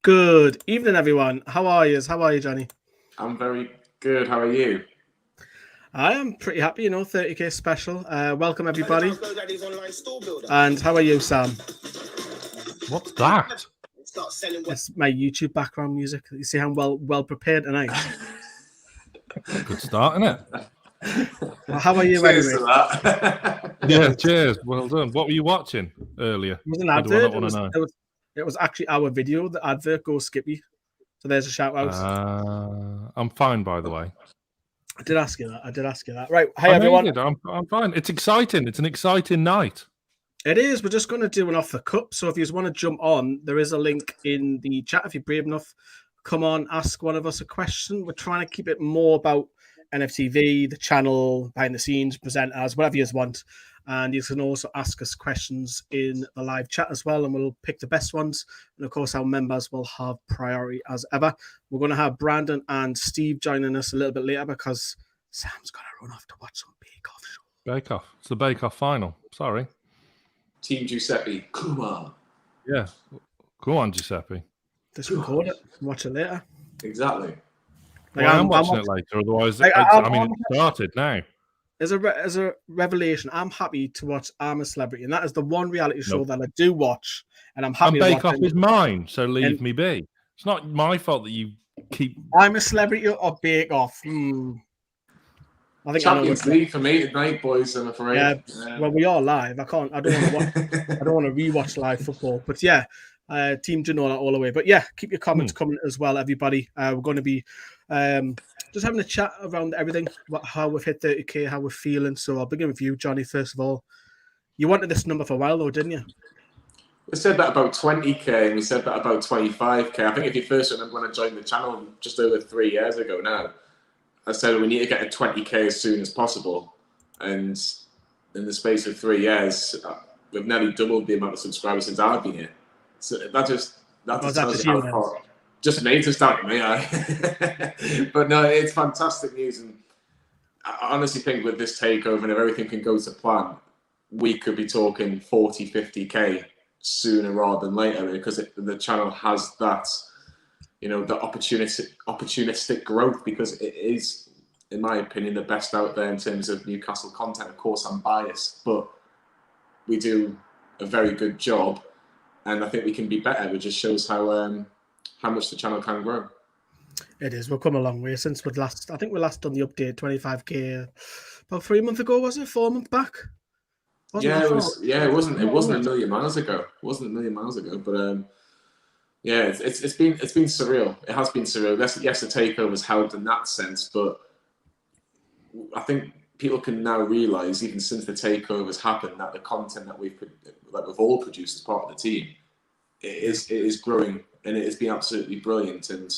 Good evening, everyone. How are you? How are you, Johnny? I'm very good. How are you? I am pretty happy, 30k special. Welcome, everybody. And how are you, Sam? What's that? It's my YouTube background music. You see how I'm well prepared tonight? Good start, isn't it? Well, how are you Cheers anyway? to that. Yeah, cheers. Well done. What were you watching earlier? It was an advert. It was actually our video. The advert, Go Skippy. So there's a shout out. I'm fine, by the way. I did ask you that. Right. Hey, everyone. I'm fine. It's exciting. It's an exciting night. It is. We're just going to do an off the cup. So if you want to jump on, there is a link in the chat. If you're brave enough, come on, ask one of us a question. We're trying to keep it more about NFTV, the channel, behind the scenes, presenters, whatever you want. And you can also ask us questions in the live chat as well, and we'll pick the best ones. And of course, our members will have priority as ever. We're going to have Brandon and Steve joining us a little bit later because Sam's got to run off to watch some Bake Off show. Bake Off. It's the Bake Off final. Sorry. Team Giuseppe, come on. Yeah. Go on, Giuseppe. Just record it and watch it later. Exactly. Like, I'm watching it later, otherwise, it started now. As a revelation, I'm happy to watch I'm a Celebrity, and that is the one reality show that I do watch, and I'm happy. And Bake Off is mine, so leave me be. It's not my fault that you keep. I'm a Celebrity or Bake Off. I think Champions League for me tonight, boys. I'm afraid. Yeah. Well, we are live. I don't want to rewatch live football, but yeah. Team Ginola all the way. But yeah, keep your comments coming as well, everybody. We're going to be just having a chat around everything, how we've hit 30k, how we're feeling. So I'll begin with you, Johnny, first of all. You wanted this number for a while, though, didn't you? We said that about 20k, and we said that about 25k. I think if you first remember when I joined the channel just over 3 years ago now, I said we need to get to 20k as soon as possible. And in the space of 3 years, we've nearly doubled the amount of subscribers since I've been here. So that just tells you how far. Just me, just down to me. But no, it's fantastic news, and I honestly think with this takeover and if everything can go to plan, we could be talking 40, 50k sooner rather than later because the channel has that, the opportunistic growth because it is, in my opinion, the best out there in terms of Newcastle content. Of course, I'm biased, but we do a very good job. And I think we can be better. It just shows how much the channel can grow. It is. We've come a long way since we last done the update 25k about 3 months ago, was it? 4 months back? It wasn't a million miles ago. It wasn't a million miles ago, but it's been surreal. It has been surreal. Yes, the takeover's helped in that sense, but I think people can now realise, even since the takeovers happened, that the content that we've all produced as part of the team, it is growing, and it has been absolutely brilliant. And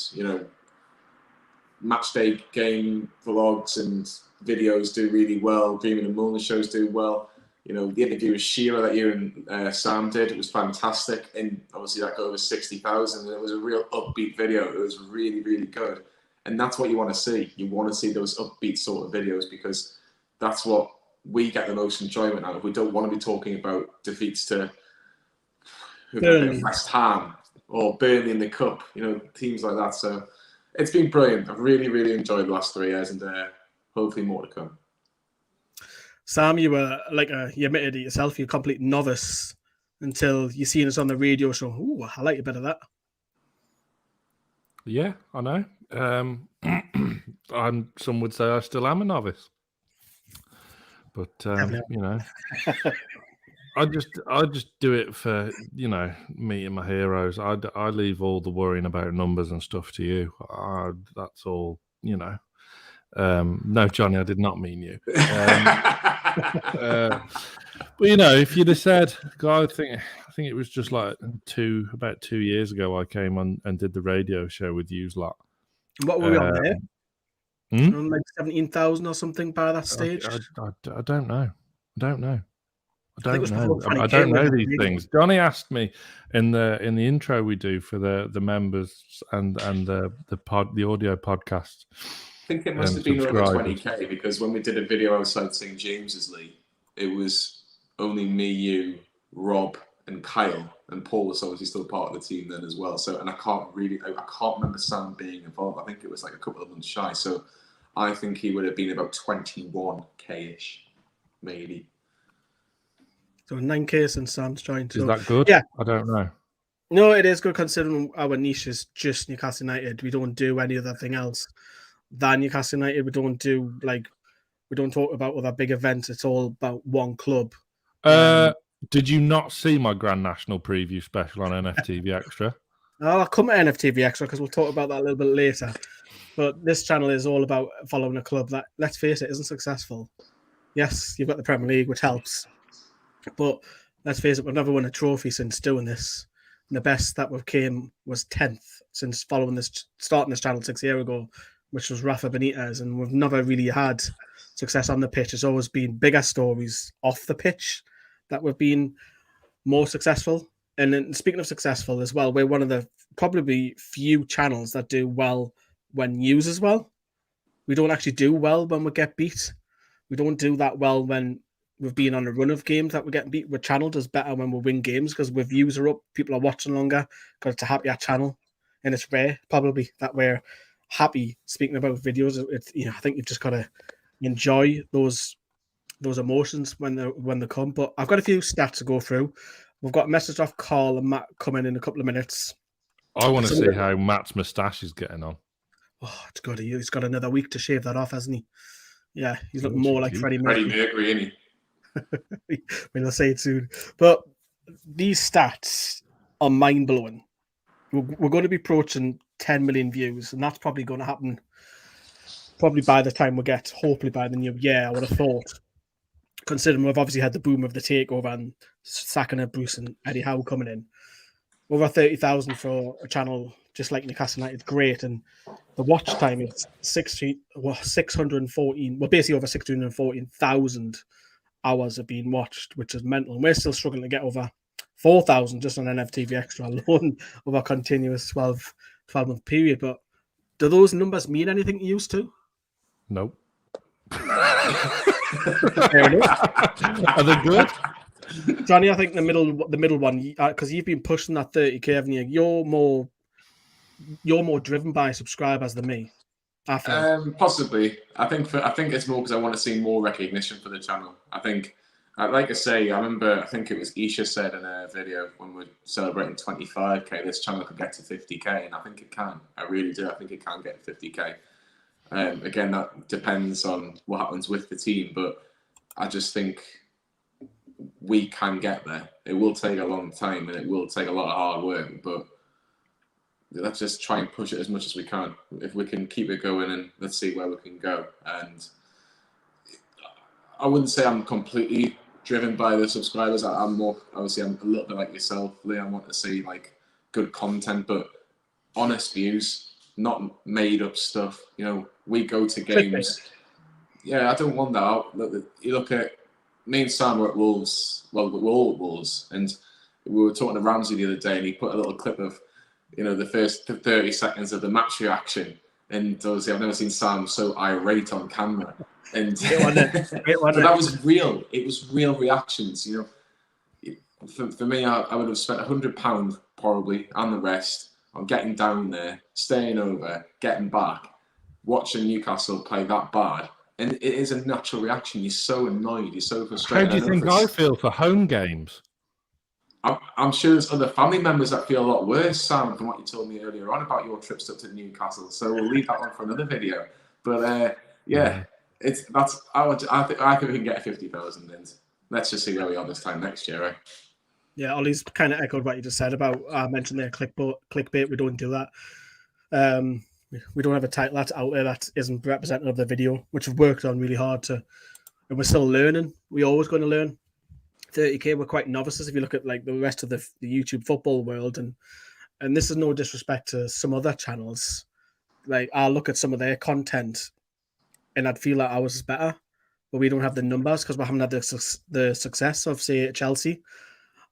match day game vlogs and videos do really well. Greenwood Mulliner shows do well. The interview with Sheila that you and Sam did, it was fantastic, and obviously that got over 60,000. It was a real upbeat video. It was really, really good, and that's what you want to see. You want to see those upbeat sort of videos because that's what we get the most enjoyment out of. We don't want to be talking about defeats to West Ham or Burnley in the Cup, teams like that. So it's been brilliant. I've really, really enjoyed the last 3 years, and hopefully more to come. Sam, you were you admitted it yourself, you're a complete novice until you seen us on the radio show. Ooh, I like a bit of that. Yeah, I know. And some would say I still am a novice. But I just do it for meeting my heroes. I leave all the worrying about numbers and stuff to you. That's all. No, Johnny, I did not mean you. But if you'd have said, I think it was just like about 2 years ago, I came on and did the radio show with you lot. What were we on there? Like 17,000 or something by that stage. I don't know. I don't know these things. Johnny asked me in the intro we do for the members and the audio podcast. I think it must have been over 20k because when we did a video outside St James's League, it was only me, you, Rob, and Kyle. and Paul was obviously still part of the team then as well. So, and I can't remember Sam being involved. I think it was like a couple of months shy. So, I think he would have been about 21k-ish, maybe. So 9k since Sam's joined. Is So, that good? Yeah. I don't know. No, it is good considering our niche is just Newcastle United. We don't do any other thing else than Newcastle United. We don't talk about other big events. It's all about one club. Did you not see my Grand National preview special on Nftv Extra? I'll come to Nftv Extra because we'll talk about that a little bit later. But this channel is all about following a club that, let's face it, isn't successful. Yes, you've got the Premier League, which helps. But let's face it, we've never won a trophy since doing this. And the best that we've came was 10th since starting this channel 6 years ago, which was Rafa Benitez. And we've never really had success on the pitch. It's always been bigger stories off the pitch that we've been more successful. And then speaking of successful as well, we're one of the probably few channels that do well when used as well. We don't actually do well when we get beat. We don't do that well when we've been on a run of games that we're getting beat. Our channel does better when we win games because with views are up, people are watching longer because it's a happier channel. And it's rare, probably, that we're happy speaking about videos. It's, I think you've just got to enjoy those emotions when they come. But I've got a few stats to go through. We've got a message off Carl and Matt coming in a couple of minutes. I want to see how Matt's moustache is getting on. Oh, it's good. He's got another week to shave that off, hasn't he? Yeah, he's looking more like Freddie Mercury. Freddie Mercury, isn't he? We'll say it soon. But these stats are mind-blowing. We're going to be approaching 10 million views, and that's probably going to happen probably by the time we get, hopefully by the new year, I would have thought. Considering we've obviously had the boom of the takeover and sacking of Bruce and Eddie Howe coming in. Over 30,000 for a channel just like Newcastle United, great. And the watch time is 614, well, basically over 614,000 hours have been watched, which is mental. And we're still struggling to get over 4,000 just on Nftv Extra alone over a continuous 12-month period. But do those numbers mean anything to you two? Nope. Fair enough. Are they good? Johnny, I think the middle one, because you've been pushing that 30k, haven't you? You're more driven by subscribers than me. I feel. Possibly. I think it's more because I want to see more recognition for the channel. I think, like I say, I remember, I think it was Isha said in a video when we're celebrating 25k, this channel could get to 50k, and I think it can. I really do. I think it can get 50k. Again, that depends on what happens with the team, but I just think we can get there. It will take a long time and it will take a lot of hard work, but let's just try and push it as much as we can. If we can keep it going, and let's see where we can go. And I wouldn't say I'm completely driven by the subscribers. I'm more, obviously, I'm a little bit like yourself, Lee. I want to see like good content, but honest views, not made up stuff. We go to games. Yeah, I don't want that. You look at me and Sam were at Wolves. Well, we're all at Wolves, and we were talking to Ramsey the other day, and he put a little clip of, the first 30 seconds of the match reaction. And obviously, I've never seen Sam so irate on camera. And but that was real. It was real reactions. For me, I would have spent £100 probably and the rest on getting down there, staying over, getting back, watching Newcastle play that bad. And it is a natural reaction. You're so annoyed. You're so frustrated. How do you think I feel for home games? I'm sure there's other family members that feel a lot worse, Sam, from what you told me earlier on about your trips up to Newcastle. So we'll leave that one for another video. But I think we can get 50,000 in. Let's just see where we are this time next year, right? Yeah, Ollie's kind of echoed what you just said about I mentioned there clickbait. We don't do that. We don't have a title that's out there that isn't representative of the video, which we've worked on really hard to, and we're still learning. We're always going to learn. 30k, we're quite novices if you look at like the rest of the YouTube football world, and this is no disrespect to some other channels. Like I'll look at some of their content, and I'd feel like ours is better, but we don't have the numbers because we haven't had the success of, say, Chelsea.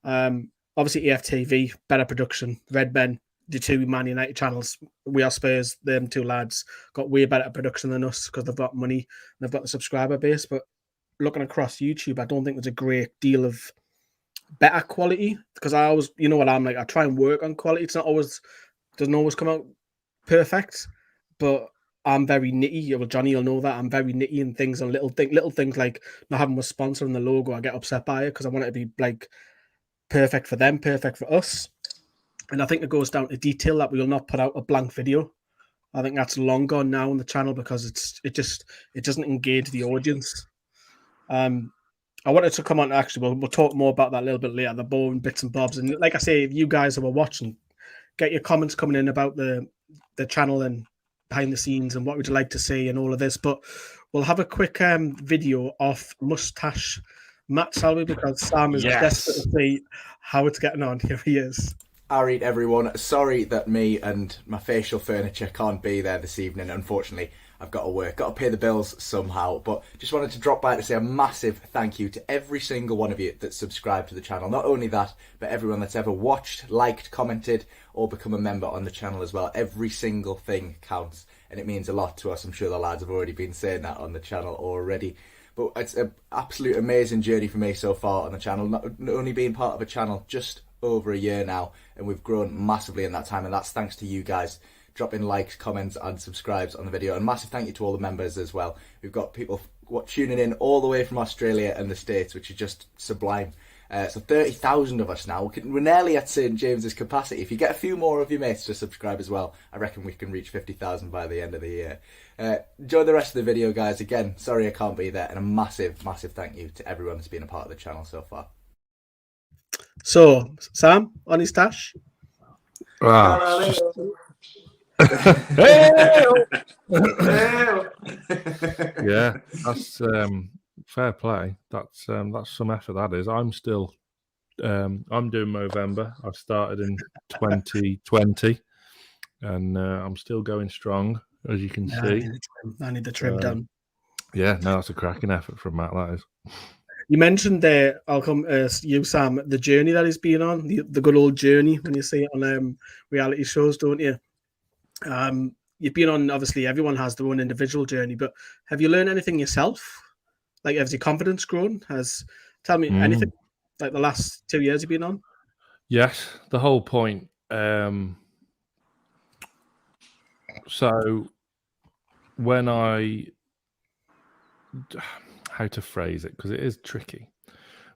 Obviously, EFTV, better production. Red Men, the two Man United channels, we are Spurs, them two lads got way better production than us because they've got money and they've got the subscriber base. But looking across YouTube, I don't think there's a great deal of better quality, because I always, you know what I'm like, I try and work on quality. It's not always, doesn't always come out perfect, but I'm very nitty. Well, Johnny, you'll know that I'm very nitty in things, and little things like not having a sponsor in the logo. I get upset by it because I want it to be like perfect for them, perfect for us. And I think it goes down to detail that we will not put out a blank video. I think that's long gone now on the channel because it doesn't engage the audience. I wanted to come on, actually, we'll talk more about that a little bit later, the boring bits and bobs. And like I say, if you guys who are watching, get your comments coming in about the channel and behind the scenes and what would you like to see and all of this. But we'll have a quick video off Mustache Matt, shall we? Because Sam is desperate to see how it's getting on. Here he is. Alright, everyone. Sorry that me and my facial furniture can't be there this evening. Unfortunately, I've got to work, got to pay the bills somehow. But just wanted to drop by to say a massive thank you to every single one of you that's subscribed to the channel. Not only that, but everyone that's ever watched, liked, commented, or become a member on the channel as well. Every single thing counts, and it means a lot to us. I'm sure the lads have already been saying that on the channel already. But it's an absolute amazing journey for me so far on the channel. Not only being part of a channel just over a year now, and we've grown massively in that time, and that's thanks to you guys dropping likes, comments and subscribes on the video. And massive thank you to all the members as well. We've got people tuning in all the way from Australia and the States, which is just sublime. So 30,000 of us now. We're nearly at St James's capacity. If you get a few more of your mates to subscribe as well, I reckon we can reach 50,000 by the end of the year. Enjoy the rest of the video, guys. Again, sorry I can't be there, and a massive thank you to everyone that's been a part of the channel so far. So, Sam, on his stash. Yeah, that's fair play. That's some effort, that is. I'm still I'm doing Movember. I started in 2020 and I'm still going strong, as you can see. I need the trim done. Yeah, no, that's a cracking effort from Matt, that is. You mentioned there, I'll come you, Sam, the journey that he's been on, the good old journey when you see it on reality shows, don't you? You've been on, obviously, everyone has their own individual journey, but have you learned anything yourself? Like, has your confidence grown? Tell me anything, like the last 2 years you've been on? Yes, the whole point. So when how to phrase it, because it is tricky.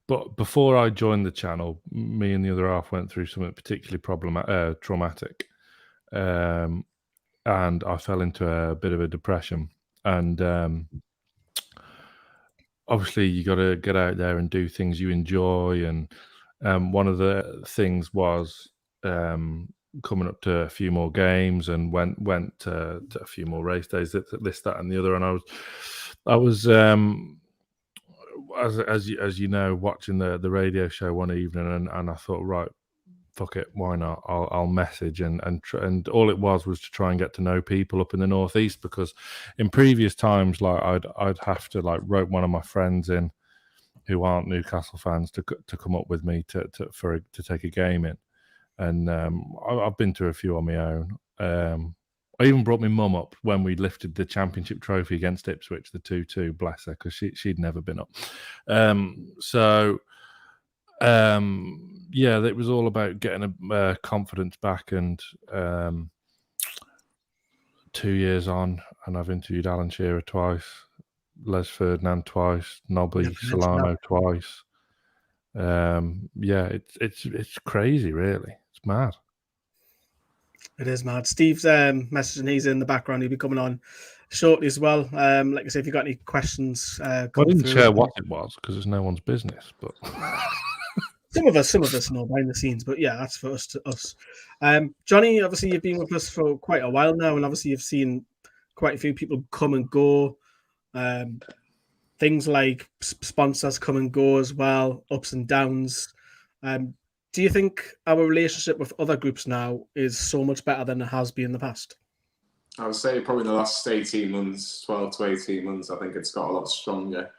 But before I joined the channel, me and the other half went through something particularly traumatic. And I fell into a bit of a depression. And obviously, you got to get out there and do things you enjoy. And one of the things was coming up to a few more games and went to a few more race days, this, that, and the other. And I was as you know, watching the radio show one evening, and I thought, right, fuck it, why not? I'll message and all it was to try and get to know people up in the northeast, because in previous times, like I'd have to like rope one of my friends in who aren't Newcastle fans to come up with me to take a game in, and I've been to a few on my own. I even brought my mum up when we lifted the championship trophy against Ipswich, the 2-2, bless her, because she'd never been up. Yeah, it was all about getting a confidence back. And 2 years on, and I've interviewed Alan Shearer twice, Les Ferdinand twice, Nobby Solano twice. Yeah, it's crazy, really. It's mad. It is mad. Steve's messaging. He's in the background. He'll be coming on shortly as well. Like I said, if you've got any questions, I didn't share what it was because it's no one's business. But some of us know behind the scenes. But yeah, that's for us. Johnny, obviously you've been with us for quite a while now, and obviously you've seen quite a few people come and go. Things like sponsors come and go as well, ups and downs. Do you think our relationship with other groups now is so much better than it has been in the past? I would say probably the last 18 months, 12 to 18 months, I think it's got a lot stronger.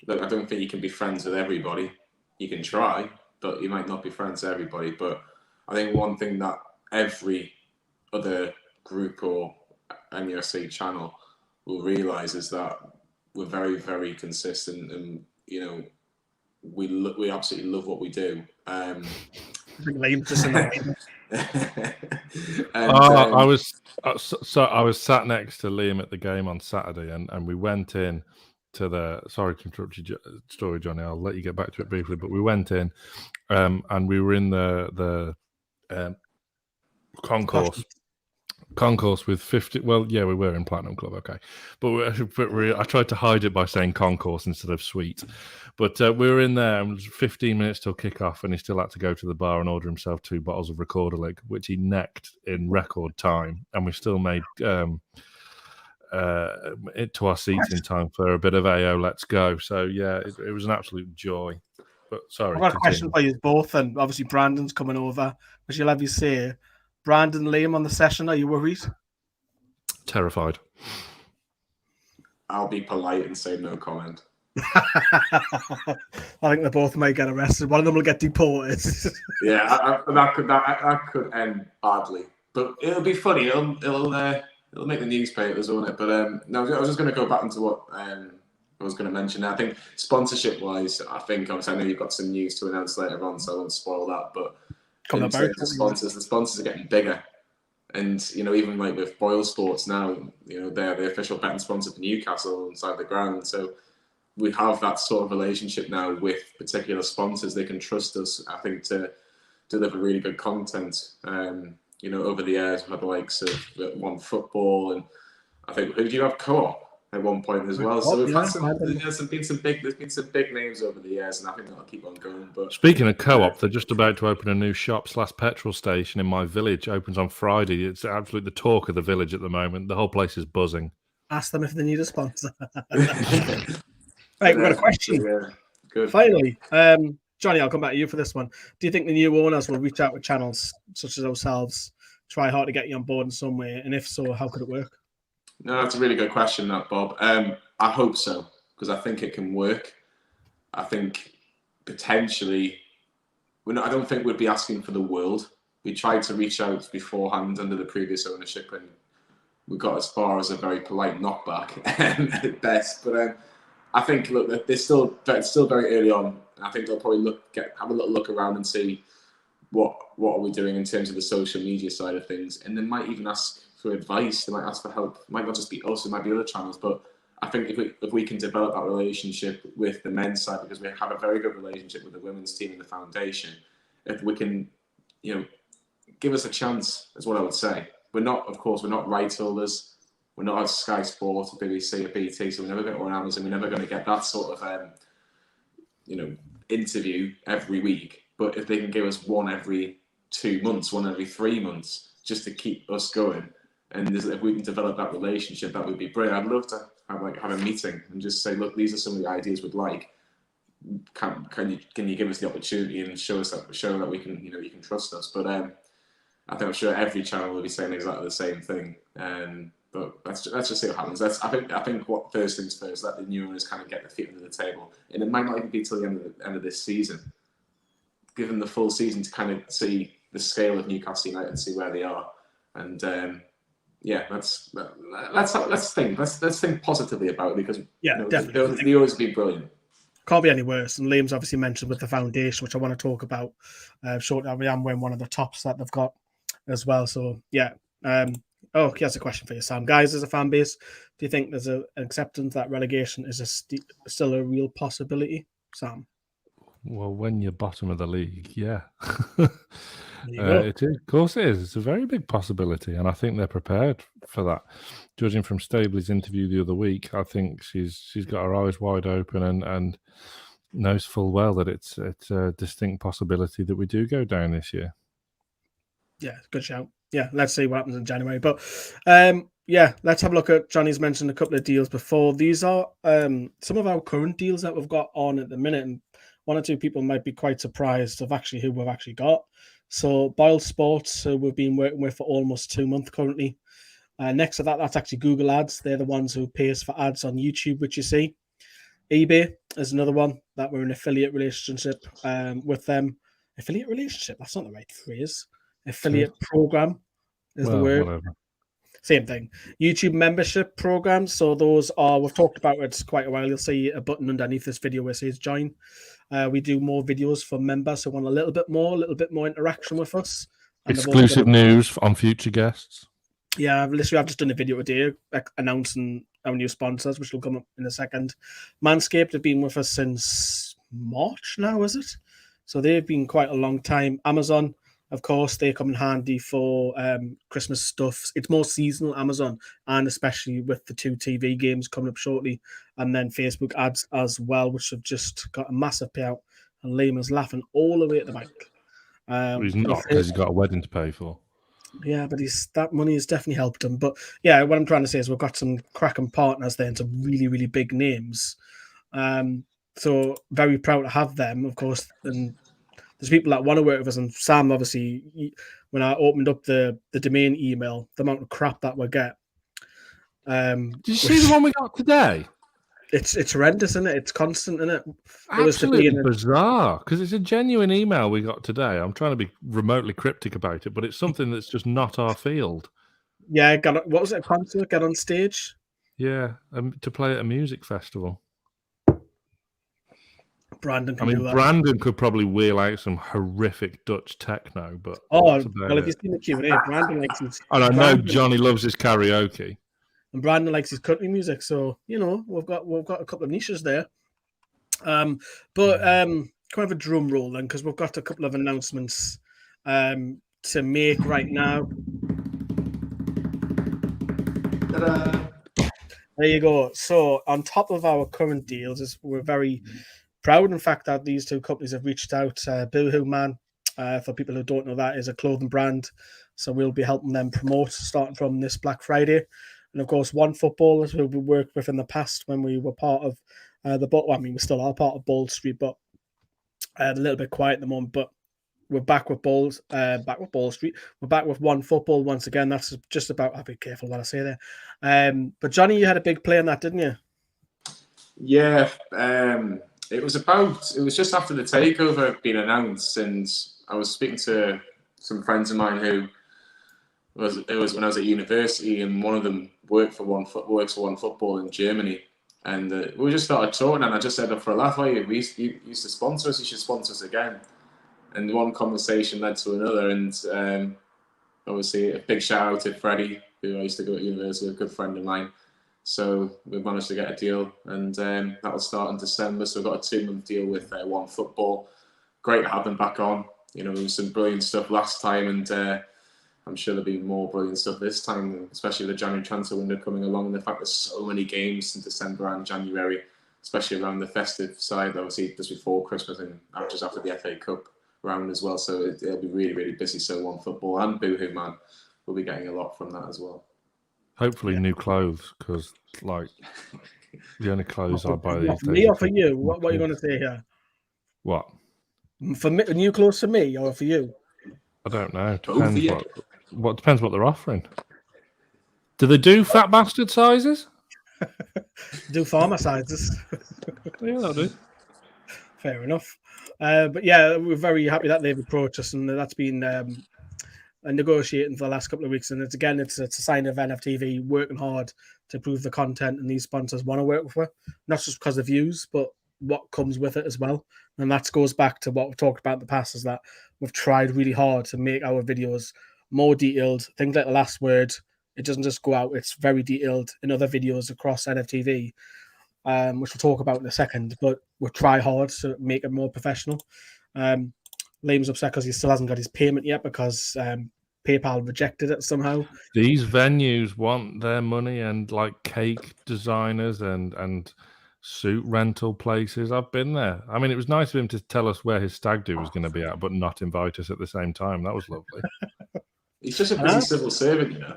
Look, I don't think you can be friends with everybody. You can try, but you might not be friends with everybody. But I think one thing that every other group or NUFC channel will realise is that we're very, very consistent, and you know, we absolutely love what we do. I think Liam just in the I was sat next to Liam at the game on Saturday, and we went in to the. Sorry to interrupt your story, Johnny. I'll let you get back to it briefly, but we went in, and we were in the concourse with 50. Well, yeah, we were in Platinum Club, okay, but I tried to hide it by saying concourse instead of suite. But we were in there, and it was 15 minutes till kickoff, and he still had to go to the bar and order himself 2 bottles of Recorder-Lig, which he necked in record time, and we still made it to our seats in time for a bit of AO Let's Go. So yeah, it was an absolute joy. But sorry, I've got a question for you both, and obviously Brandon's coming over. But you'll have you say, Brandon, Liam on the session, are you worried? Terrified. I'll be polite and say no comment. I think they both might get arrested. One of them will get deported. Yeah, that could end badly, but it'll be funny. It'll make the newspapers, won't it? But no, I was just going to go back into what I was going to mention. I think sponsorship-wise, obviously I know you've got some news to announce later on, so I won't spoil that. But the sponsors are getting bigger, and even like with Boyle Sports now, they're the official betting sponsor for Newcastle inside the ground. So we have that sort of relationship now with particular sponsors. They can trust us, I think, to deliver really good content. Over the years, we've had the likes of One Football, and I think who do you have Co-op at one point as well. So we've had there's been some big names over the years, and I think that'll keep on going. But speaking of Co-op, they're just about to open a new shop/petrol station in my village. It opens on Friday. It's absolutely the talk of the village at the moment. The whole place is buzzing. Ask them if they need a sponsor. Right, we've got a question. Yeah, good. Finally, Johnny, I'll come back to you for this one. Do you think the new owners will reach out with channels such as ourselves, try hard to get you on board in some way? And if so, how could it work? No, that's a really good question, that Bob. I hope so, because I think it can work. I think potentially, I don't think we'd be asking for the world. We tried to reach out beforehand under the previous ownership, and we got as far as a very polite knockback at best. But I think, look, it's still very early on. I think they'll probably have a little look around and see what are we doing in terms of the social media side of things, and they might even ask for advice. They might ask for help. It might not just be us; it might be other channels. But I think if we can develop that relationship with the men's side, because we have a very good relationship with the women's team and the foundation, if we can, give us a chance, is what I would say. We're not rights holders. We're not at Sky Sports, BBC, or BT, so we're never going to, or Amazon. We're never going to get that sort of, interview every week. But if they can give us one every 2 months, one every 3 months, just to keep us going, and if we can develop that relationship, that would be brilliant. I'd love to have a meeting and just say, look, these are some of the ideas we'd like. Can you give us the opportunity and show that we can, you can trust us? But I think I'm sure every channel will be saying exactly the same thing. But let's just see what happens. I think what first things first, let the new owners kind of get their feet under the table, and it might not even be till the end of this season. Give them the full season to kind of see the scale of Newcastle United and see where they are. And let's think positively about it, because definitely the owners have been brilliant. Can't be any worse. And Liam's obviously mentioned with the foundation, which I want to talk about shortly. I'm wearing one of the tops that they've got as well. So yeah. Here's a question for you, Sam. Guys, as a fan base, do you think there's an acceptance that relegation is still a real possibility, Sam? Well, when you're bottom of the league, yeah. It is. Of course it is. It's a very big possibility, and I think they're prepared for that. Judging from Stabley's interview the other week, I think she's got her eyes wide open and knows full well that it's a distinct possibility that we do go down this year. Yeah, good shout. Yeah, let's see what happens in January. But let's have a look at, Johnny's mentioned a couple of deals before. These are some of our current deals that we've got on at the minute, and one or two people might be quite surprised of actually who we've actually got. So Boyle Sports, who we've been working with for almost 2 months currently. Next to that, that's actually Google Ads. They're the ones who pay us for ads on YouTube, which you see. eBay is another one that we're in affiliate relationship with them. Affiliate relationship? That's not the right phrase. Affiliate program is the word. Whatever. Same thing. YouTube membership programs. So those are, we've talked about it quite a while. You'll see a button underneath this video where it says join. We do more videos for members who want a little bit more interaction with us. And exclusive news on future guests. Yeah, literally, I've just done a video today announcing our new sponsors, which will come up in a second. Manscaped have been with us since March now, is it? So they've been quite a long time. Amazon, of course, they come in handy for Christmas stuff. It's more seasonal, Amazon, and especially with the 2 TV games coming up shortly. And then Facebook ads as well, which have just got a massive payout. And Liam is laughing all the way at the bank. He's not, because he's got a wedding to pay for. Yeah, but that money has definitely helped him. But yeah, what I'm trying to say is we've got some cracking partners there and some really, really big names. So very proud to have them, of course. And there's people that want to work with us. And Sam, obviously, when I opened up the domain email, the amount of crap that we get. Did you see the one we got today? It's horrendous, isn't it? It's constant, isn't it? Absolutely bizarre, because it's a genuine email we got today. I'm trying to be remotely cryptic about it, but it's something that's just not our field. Yeah, what was it? A concert? Get on stage? Yeah, to play at a music festival. Brandon Brandon could probably wheel out some horrific Dutch techno, but if you've seen the Q&A, Brandon likes his... And I know Johnny loves his karaoke. And Brandon likes his country music, so we've got a couple of niches there. Can I have a drum roll then, because we've got a couple of announcements to make right now. Ta-da. There you go. So on top of our current deals, we're very proud, in fact, that these 2 companies have reached out. Boohoo Man, for people who don't know, that is a clothing brand, so we'll be helping them promote starting from this Black Friday. And of course, One Football, who we worked with in the past when we were part of we still are part of Ball Street, but a little bit quiet at the moment. But we're back with Ball Street. We're back with One Football once again. That's just about. I'll be careful what I say there. But Johnny, you had a big play in that, didn't you? Yeah. It was just after the takeover had been announced, and I was speaking to some friends of mine who. It was when I was at university, and one of them works for One Football in Germany, and we just started talking, and I just said, for a laugh, you used to sponsor us, you should sponsor us again. And one conversation led to another, and obviously a big shout out to Freddie, who I used to go to university with, a good friend of mine. So we managed to get a deal, and that will start in December. So we've got a 2-month deal with One Football. Great to have them back on. There was some brilliant stuff last time, and I'm sure there'll be more brilliant stuff this time, especially with the January transfer window coming along, and the fact there's so many games in December and January, especially around the festive side, obviously just before Christmas and just after the FA Cup round as well. So it'll be really, really busy. So One Football and Boohoo Man will be getting a lot from that as well. Hopefully new clothes, because the only clothes I buy these days. Me or for you? What are you going to say here? What? For me, new clothes for me or for you? I don't know. Depends depends what they're offering. Do they do fat bastard sizes? Do farmer sizes. Yeah, they'll do. Fair enough. But yeah, we're very happy that they've approached us, and that's been negotiating for the last couple of weeks. And it's a sign of NFTV working hard to improve the content, and these sponsors want to work with us, not just because of views, but what comes with it as well. And that goes back to what we've talked about in the past, is that we've tried really hard to make our videos more detailed. Things like The Last Word, it doesn't just go out, it's very detailed in other videos across NFTV, which we'll talk about in a second, but we'll try hard to make it more professional. Liam's upset because he still hasn't got his payment yet because PayPal rejected it somehow. These venues want their money, and cake designers and suit rental places. I've been there. I mean, it was nice of him to tell us where his stag do was going to be at, but not invite us at the same time. That was lovely. He's just a busy civil servant, Yeah.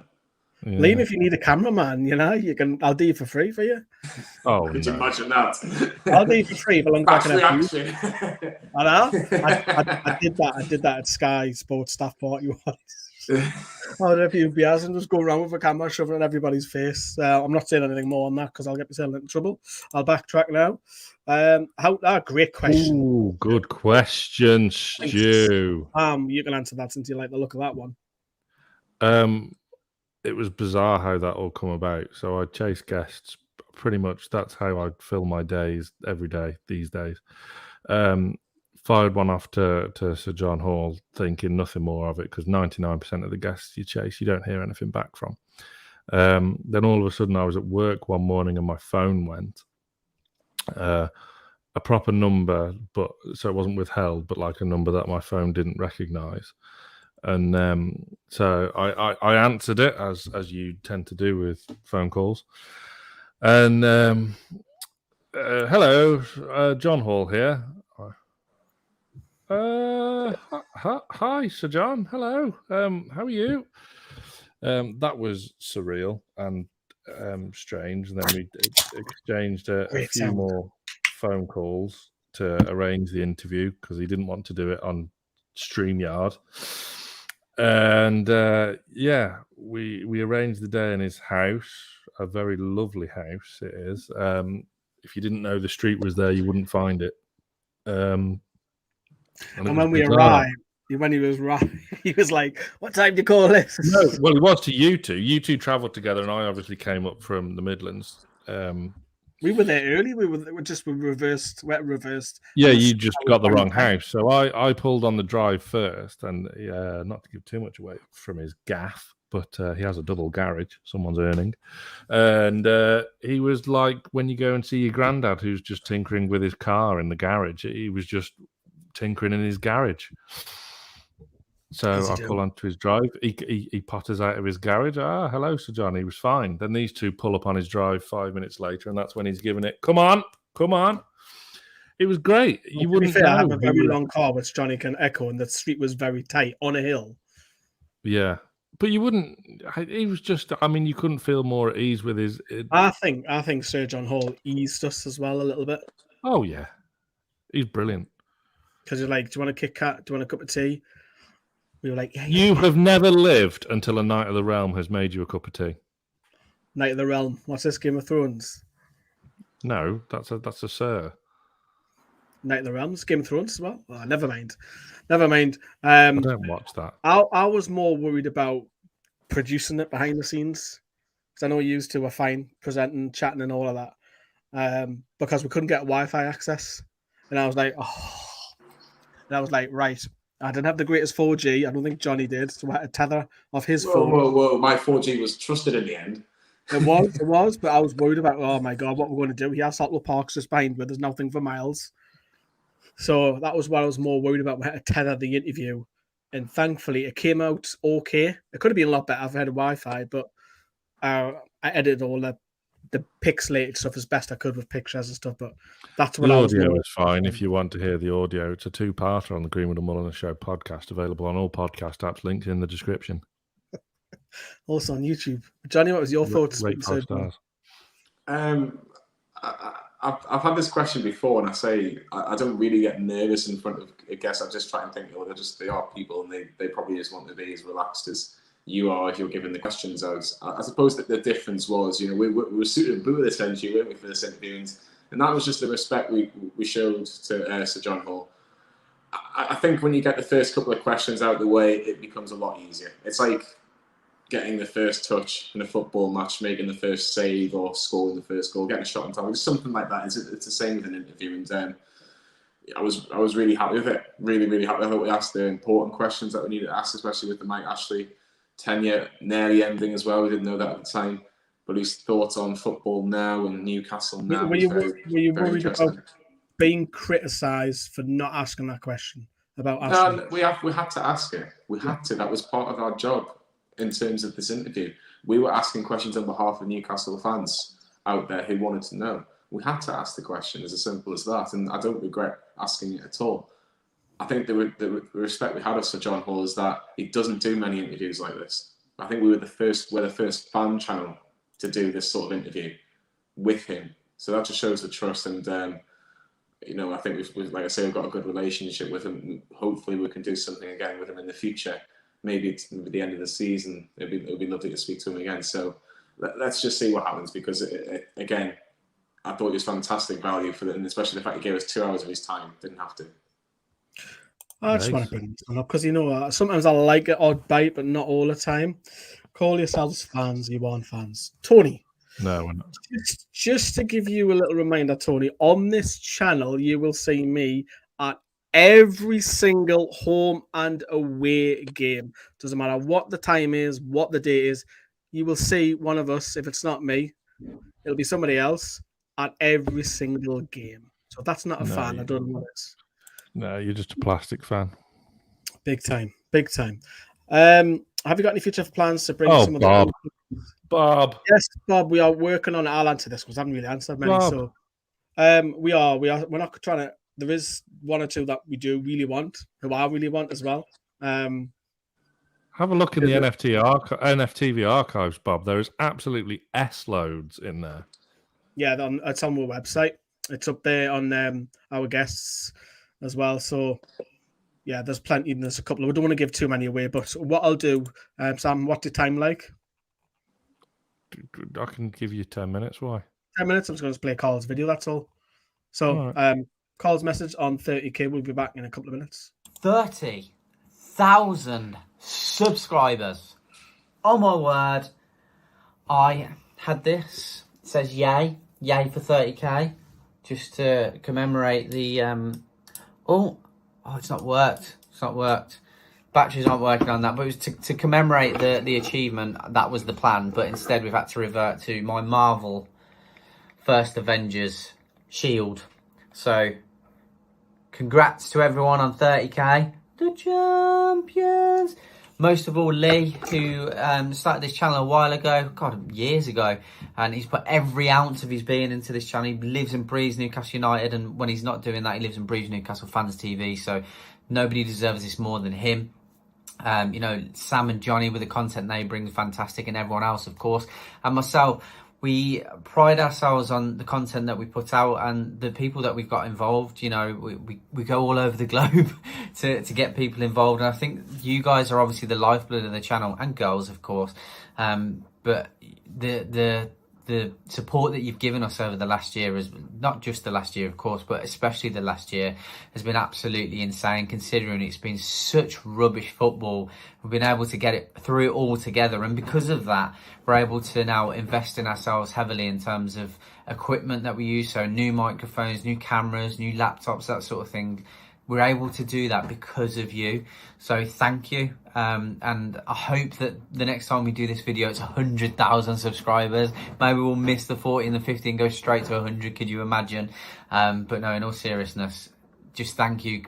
Liam, if you need a cameraman, I'll do it for free for you. Oh, could you imagine that? I'll do it for free for long Fast time. reaction. I know. I did that at Sky Sports staff party once. I don't know if you'd be asking, just go around with a camera shoving it in everybody's face. I'm not saying anything more on that because I'll get myself into trouble. I'll backtrack now. Great question. Ooh, good question, Stu. You can answer that since you like the look of that one. it was bizarre how that all come about. So I chase guests. Pretty much that's how I fill my days every day these days. Fired one off to Sir John Hall, thinking nothing more of it, because 99% of the guests you chase, you don't hear anything back from. Then all of a sudden I was at work one morning and my phone went. A proper number, but so it wasn't withheld, but like a number that my phone didn't recognize. And so I answered it, as you tend to do with phone calls. And hello, John Hall here. Hi, Sir John. Hello. How are you? That was surreal and strange. And then we exchanged a few more phone calls to arrange the interview, because he didn't want to do it on StreamYard. And we arranged the day in his house, a very lovely house it is. If you didn't know the street was there, you wouldn't find it. And when we arrived, when he was right, he was like, "What time do you call this?" No, well, it was to you two. You two travelled together, and I obviously came up from the Midlands. We were there early. We reversed. Yeah, you just got the wrong house. So I pulled on the drive first, and not to give too much away from his gaff, but he has a double garage. Someone's earning, and he was like, when you go and see your granddad, who's just tinkering with his car in the garage. He was just tinkering in his garage. So I pull onto his drive. He potters out of his garage. Hello, Sir John. He was fine. Then these two pull up on his drive 5 minutes later, and that's when he's giving it. Come on. It was great. Well, you wouldn't know. I have a very long car, which Johnny can echo, and the street was very tight on a hill. Yeah, but you wouldn't. He was just. I mean, you couldn't feel more at ease with his. I think Sir John Hall eased us as well a little bit. Oh yeah, he's brilliant. Because you're like, do you want a Kit Kat? Do you want a cup of tea? We were like, yeah. You have never lived until a Knight of the Realm has made you a cup of tea. Knight of the Realm. What's this, Game of Thrones? No, that's a Sir. Knight of the Realms, Game of Thrones as well. Oh, never mind. I don't watch that. I was more worried about producing it behind the scenes, because I know you used to were fine presenting, chatting, and all of that. Because we couldn't get Wi-Fi access, and I was like, right. I didn't have the greatest 4G. I don't think Johnny did. So I had to tether off his phone. Whoa. My 4G was trusted in the end. It was, but I was worried about, oh my God, what we're going to do. He has Saltwell Parks just behind where there's nothing for miles. So that was what I was more worried about. We had to tether the interview. And thankfully, it came out okay. It could have been a lot better if I had a Wi-Fi, but I edited all the pixelated stuff as best I could with pictures and stuff, but that's what the I was audio is fine. If you want to hear the audio, it's a 2-parter on the Greenwood Mulliner Show podcast, available on all podcast apps, linked in the description. Also on YouTube. Johnny, what was your thoughts? Rate 5 stars. I've had this question before, and I say I don't really get nervous in front of a guest. I just try and think, they are people, and they probably just want to be as relaxed as you are if you're giving the questions out. I suppose that the difference was, we were suited and booted essentially, weren't we, for this interview, and that was just the respect we showed to Sir John Hall. I think when you get the first couple of questions out of the way, it becomes a lot easier. It's like getting the first touch in a football match, making the first save, or scoring the first goal, getting a shot on target, just something like that. It's the same with an interview, and I was really happy with it. Really, really happy. I thought we asked the important questions that we needed to ask, especially with the Mike Ashley tenure nearly ending as well. We didn't know that at the time, but his thoughts on football now and Newcastle now. Were you worried about being criticised for not asking that question about Ashley? No, we had to ask it. We had to. That was part of our job in terms of this interview. We were asking questions on behalf of Newcastle fans out there who wanted to know. We had to ask the question, as simple as that, and I don't regret asking it at all. I think the respect we had of Sir John Hall is that he doesn't do many interviews like this. I think we're the first fan channel to do this sort of interview with him. So that just shows the trust, and I think we've like I say, we've got a good relationship with him. Hopefully, we can do something again with him in the future. Maybe it's at the end of the season. It'll be lovely to speak to him again. So let's just see what happens, because again, I thought it was fantastic value for it, and especially the fact he gave us 2 hours of his time. Didn't have to. I just want to bring this one up because sometimes I like an odd bite, but not all the time. Call yourselves fans, you aren't fans. Tony. No, we're not. Just to give you a little reminder, Tony, on this channel, you will see me at every single home and away game. Doesn't matter what the time is, what the day is. You will see one of us. If it's not me, it'll be somebody else at every single game. So if that's not a fan, I don't know what it is. No, you're just a plastic fan. Big time. Big time. Have you got any future plans to bring some of the... Bob. Yes, Bob, we are working on it. I'll answer this because I haven't really answered many. Bob. So we are. We're not trying to... There is one or two that we do really want, who I really want as well. Have a look in the NFTV archives, Bob. There is absolutely S-loads in there. Yeah, it's on our website. It's up there on our guests as well. So, yeah, there's plenty. There's a couple. We don't want to give too many away, but what I'll do, Sam, what's the time like? I can give you 10 minutes. Why? 10 minutes. I'm just going to play Carl's video. That's all. So, Carl's message on 30K. We'll be back in a couple of minutes. 30,000 subscribers. Oh my word. I had this. It says yay for 30K. Just to commemorate the oh, it's not worked. It's not worked. Batteries aren't working on that, but it was to commemorate the achievement. That was the plan, but instead we've had to revert to my Marvel First Avengers shield. So congrats to everyone on 30K. The champions. Most of all, Lee, who started this channel a while ago, God, years ago, and he's put every ounce of his being into this channel. He lives and breathes Newcastle United, and when he's not doing that, he lives and breathes Newcastle Fans TV, so nobody deserves this more than him. You know, Sam and Johnny with the content they bring, fantastic, and everyone else, of course, and myself. We pride ourselves on the content that we put out and the people that we've got involved. You know, we go all over the globe to get people involved. And I think you guys are obviously the lifeblood of the channel, and girls, of course. But the support that you've given us over the last year, is not just the last year, of course, but especially the last year, has been absolutely insane, considering it's been such rubbish football. We've been able to get it through it all together, and because of that, we're able to now invest in ourselves heavily in terms of equipment that we use, so new microphones, new cameras, new laptops, that sort of thing. We're able to do that because of you. So thank you. And I hope that the next time we do this video, it's 100,000 subscribers. Maybe we'll miss the 40 and the 50 and go straight to 100. Could you imagine? But no, in all seriousness, just thank you.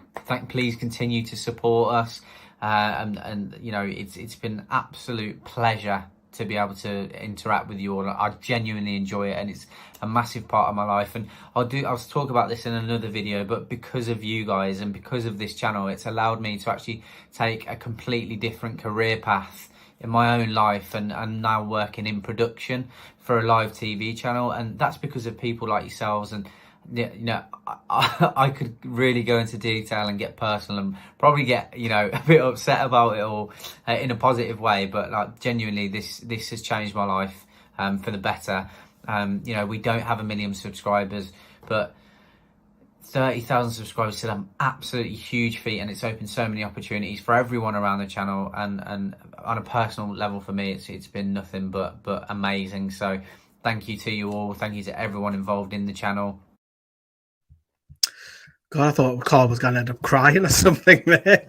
Please continue to support us. And you know, it's been absolute pleasure to be able to interact with you all. I genuinely enjoy it, and it's a massive part of my life. And I'll talk about this in another video, but because of you guys and because of this channel, it's allowed me to actually take a completely different career path in my own life, and I'm now working in production for a live TV channel, and that's because of people like yourselves. And you know, I could really go into detail and get personal and probably get, you know, a bit upset about it all in a positive way, but like genuinely this has changed my life for the better. You know, we don't have 1 million subscribers, but 30,000 subscribers is an absolutely huge feat, and it's opened so many opportunities for everyone around the channel, and on a personal level for me, it's been nothing but amazing. So thank you to you all. Thank you to everyone involved in the channel. God, I thought Carl was going to end up crying or something there.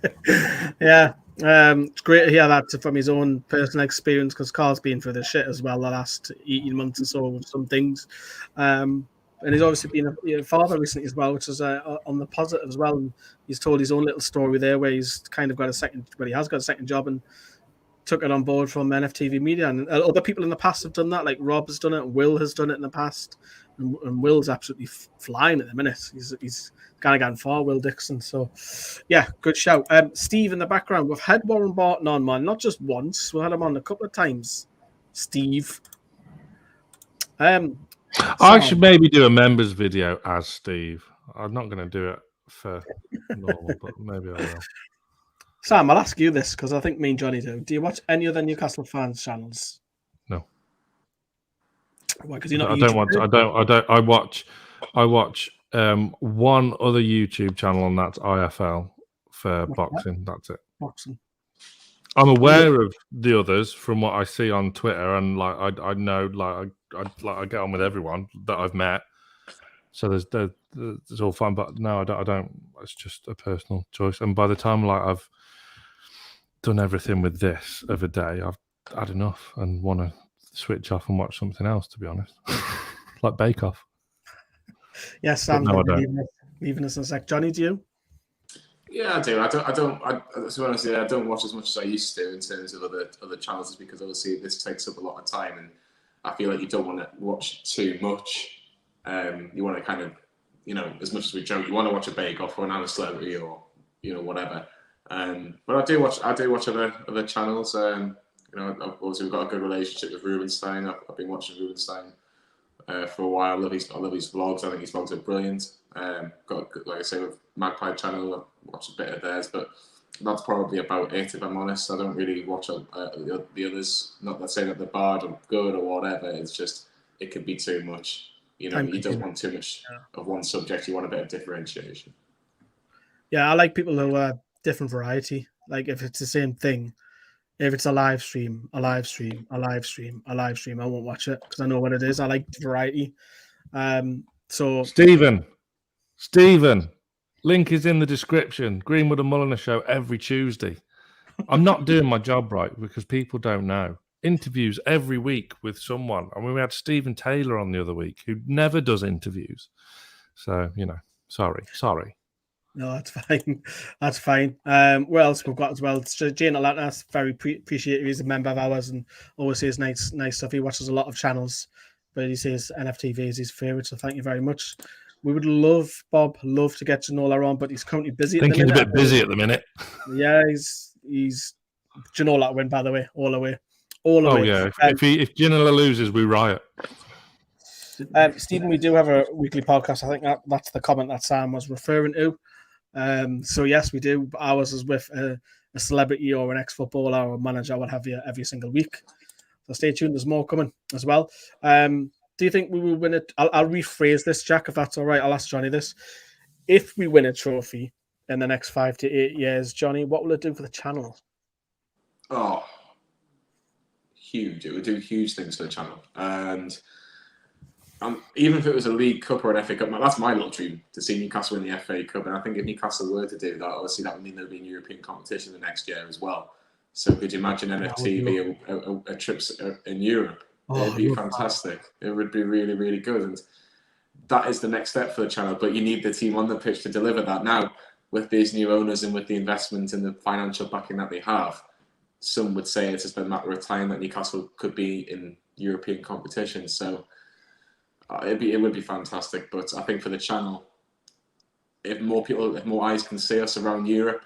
Yeah, it's great to hear that from his own personal experience, because Carl's been through this shit as well the last 18 months or so with some things. And he's obviously been a father recently as well, which is on the positive as well. And he's told his own little story there where he's kind of got he has got a second job and took it on board from NFTV Media. And other people in the past have done that, like Rob has done it, Will has done it in the past. And Will's absolutely flying at the minute. He's kind of gotten far, Will Dixon. So, yeah, good shout. Steve in the background. We've had Warren Barton on, man. Not just once. We've had him on a couple of times. Steve. I should maybe do a members video as Steve. I'm not going to do it for normal, but maybe I will. Sam, I'll ask you this because I think me and Johnny do. Do you watch any other Newcastle Fans channels? No. Why? Because you're not. I watch one other YouTube channel, and that's IFL for boxing. That's it. Boxing. I'm aware of the others from what I see on Twitter, and like I know, like I get on with everyone that I've met. So there's all fun, but no, I don't. It's just a personal choice. And by the time like I've done everything with this of a day, I've had enough and want to switch off and watch something else. To be honest, like Bake Off. Yes, Sam's no, leaving us in a sec. Johnny, do you? Yeah, I do. To be honest, I don't watch as much as I used to in terms of other channels, because obviously this takes up a lot of time, and I feel like you don't want to watch too much. You want to kind of, as much as we joke, you want to watch a Bake Off or an I'm a Celebrity or whatever. But I do watch other channels. Obviously we've got a good relationship with Rubenstein. I've been watching Rubenstein for a while. I love his vlogs. I think his vlogs are brilliant. Got, like I say, with Magpie channel, I watch a bit of theirs, but that's probably about it, if I'm honest. I don't really watch the others. Not that saying that they're bad or good or whatever. It's just, it could be too much. You don't want too much of one subject. You want a bit of differentiation. Yeah, I like people who are different variety. Like if it's the same thing, if it's a live stream, I won't watch it because I know what it is. I like variety. So Stephen, link is in the description. Greenwood and Mulliner Show every Tuesday. I'm not doing my job right because people don't know. Interviews every week with someone. I mean, we had Stephen Taylor on the other week who never does interviews. So, sorry. No, that's fine. That's fine. What else we've got as well? It's Jane Atlanta. Very appreciative. He's a member of ours and always says nice stuff. He watches a lot of channels, but he says Nftv is his favourite. So thank you very much. We would love to get Janola on, but he's currently busy. I think he's a bit busy at the minute. Yeah, he's Janola win, by the way, all the way. Yeah. If Janola loses, we riot. Stephen, we do have a weekly podcast. I think that's the comment that Sam was referring to. So yes, we do. Ours is with a celebrity or an ex-footballer or a manager, what have you, every single week. So stay tuned. There's more coming as well. Do you think we will win it? I'll rephrase this, Jack, if that's all right. I'll ask Johnny this. If we win a trophy in the next 5 to 8 years, Johnny, what will it do for the channel? Oh, huge. It would do huge things for the channel. And even if it was a League Cup or an FA Cup, that's my little dream, to see Newcastle win the FA Cup. And I think if Newcastle were to do that, obviously that would mean there would be a European competition the next year as well. So could you imagine NFTV a trips in Europe? It would be fantastic. It would be really, really good. And that is the next step for the channel. But you need the team on the pitch to deliver that. Now, with these new owners and with the investment and the financial backing that they have, some would say it's just a matter of time that Newcastle could be in European competition. So it would be fantastic. But I think for the channel, if more eyes can see us around Europe,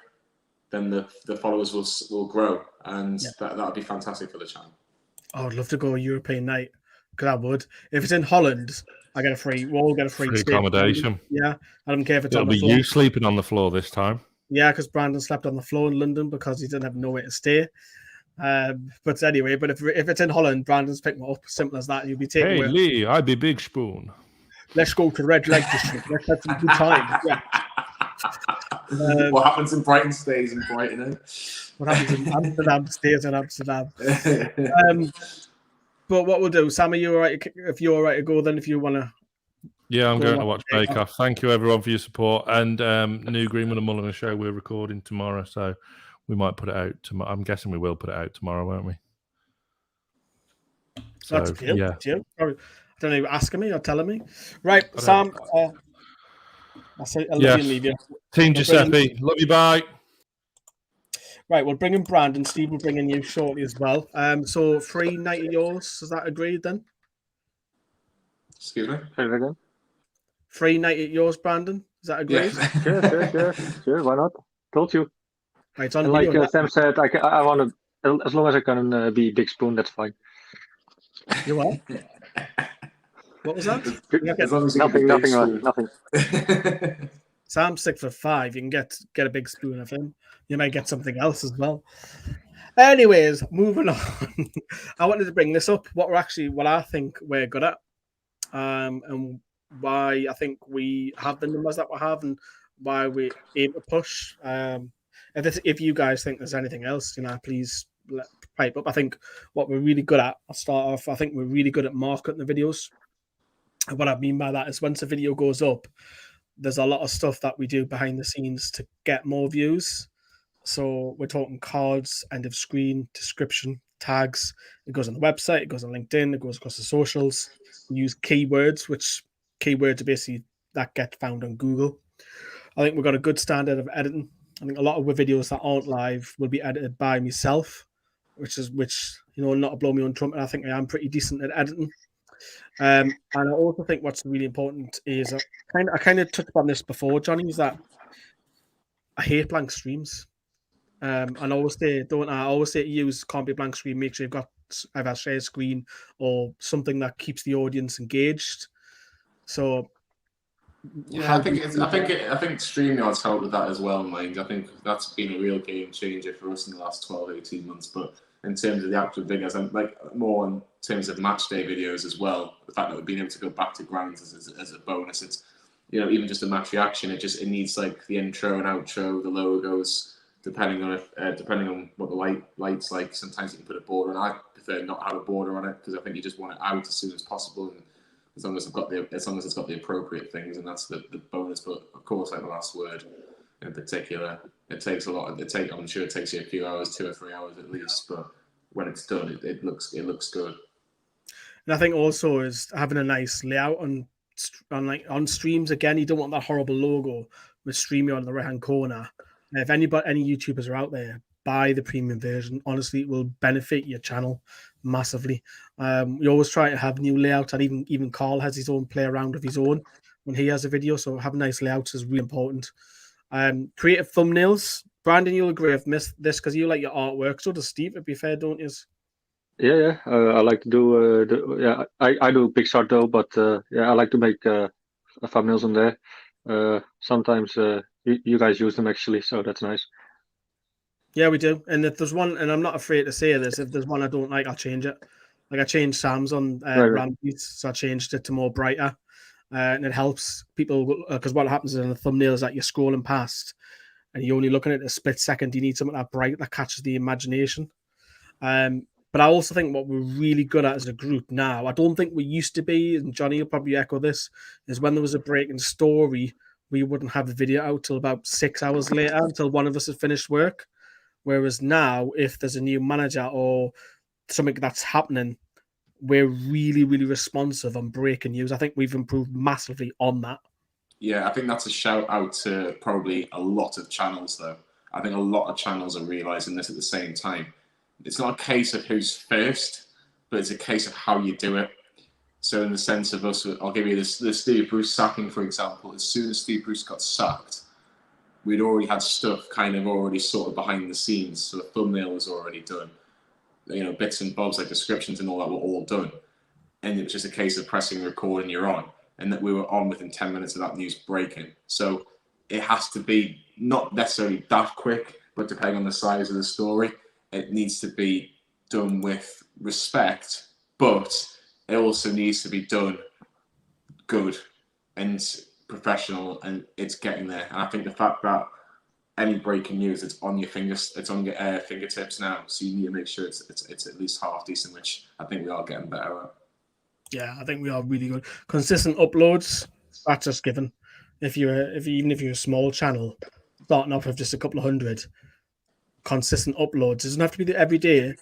then the followers will grow, and that would be fantastic for the channel. I would love to go a European night, because I would. If it's in Holland, we'll all get a free accommodation. Yeah, I don't care if it's It'll on the floor. It'll be you sleeping on the floor this time. Yeah, because Brandon slept on the floor in London because he didn't have nowhere to stay. But anyway, if it's in Holland, Brandon's picking me up. Simple as that. You'll be taking. Hey Lee, I be Big Spoon. Let's go to the Red Leg District. Let's have some good time. Yeah. What happens in Brighton stays in Brighton. Eh? What happens in Amsterdam stays in Amsterdam. But what we'll do, Sam, are you all right? If you're all right to go, then if you want to. Yeah, I'm going to watch Bake Off. Thank you, everyone, for your support. And new Greenwood and Mulliner Show we're recording tomorrow, so we might put it out tomorrow. I'm guessing we will put it out tomorrow, won't we? So that's a deal. Yeah. I don't know, asking me or telling me. Right, Sam. I'll love you and leave you. Team Giuseppe, love you, bye. Right, we'll bring in Brandon. Steve will bring in you shortly as well. So free night of yours, is that agreed then? Excuse me? Say it again. Free night at yours, Brandon? Is that agreed? Yeah. Sure, why not? Told you. Right, and like Sam said, I want to, as long as I can be Big Spoon, that's fine. You what? What was that? Nothing. Sam's 6'5". You can get a big spoon of him. You might get something else as well. Anyways, moving on. I wanted to bring this up. What I think we're good at, and why I think we have the numbers that we have, and why we aim to push. if you guys think there's anything else, please pipe up. I think what we're really good at, I'll start off, I think we're really good at marketing the videos. And what I mean by that is once a video goes up, there's a lot of stuff that we do behind the scenes to get more views. So we're talking cards, end of screen, description, tags. It goes on the website, it goes on LinkedIn, it goes across the socials. We use keywords, which keywords are basically that get found on Google. I think we've got a good standard of editing. I think a lot of the videos that aren't live will be edited by myself, which not to blow me on trumpet, I think I am pretty decent at editing. And I also think what's really important is I kind of touched on this before, Johnny, is that I hate blank streams. And I always say to use can't be a blank screen. Make sure you've got either a shared screen or something that keeps the audience engaged. So yeah, I think StreamYard's helped with that as well, mind. I think that's been a real game changer for us in the last 12, 18 months. But in terms of the actual videos, I'm like more in terms of match day videos as well. The fact that we've been able to go back to grounds as a bonus. It's even just a match reaction. It needs like the intro and outro, the logos. Depending on what the light's like, sometimes you can put a border on. I prefer not have a border on it because I think you just want it out as soon as possible, and as long as it's got the appropriate things, and that's the bonus. But of course, like the last word in particular, it takes a lot. I'm sure it takes you a few hours, 2 or 3 hours at least, but when it's done, it looks good. And I think also is having a nice layout on streams. Again, you don't want that horrible logo with StreamYard in the right hand corner. If any YouTubers are out there, buy the premium version. Honestly, it will benefit your channel massively. We always try to have new layouts, and even Carl has his own play around with his own when he has a video. So having nice layouts is really important. Creative thumbnails. Brandon, you'll agree I've missed this because you like your artwork. So does Steve, to be fair, don't you? Yeah. I like to do. I do PixArt though, but I like to make thumbnails on there. Sometimes you guys use them actually, so that's nice. Yeah, we do. And if there's one, and I'm not afraid to say this, if there's one I don't like, I'll change it. Like I changed Sam's on Ramses, so I changed it to more brighter. And it helps people because what happens in the thumbnail is that you're scrolling past and you're only looking at a split second. You need something that bright that catches the imagination. But I also think what we're really good at as a group now, I don't think we used to be, and Johnny will probably echo this, is when there was a break in story, we wouldn't have the video out till about 6 hours later until one of us had finished work. Whereas now, if there's a new manager or something that's happening, we're really, really responsive on breaking news. I think we've improved massively on that. Yeah, I think that's a shout out to probably a lot of channels, though. I think a lot of channels are realizing this at the same time. It's not a case of who's first, but it's a case of how you do it. So in the sense of us, I'll give you this: the Steve Bruce sacking, for example. As soon as Steve Bruce got sacked, we'd already had stuff kind of already sort of behind the scenes. So the thumbnail was already done. Bits and bobs like descriptions and all that were all done. And it was just a case of pressing record and you're on. And that we were on within 10 minutes of that news breaking. So it has to be not necessarily that quick, but depending on the size of the story, it needs to be done with respect, but it also needs to be done good and professional, and it's getting there. And I think the fact that any breaking news, it's on your fingertips now, so you need to make sure it's at least half decent, which I think we are getting better at. Yeah, I think we are really good. Consistent uploads, that's just given. Even if you're a small channel, starting off with just a couple of hundred, consistent uploads. It doesn't have to be every day, as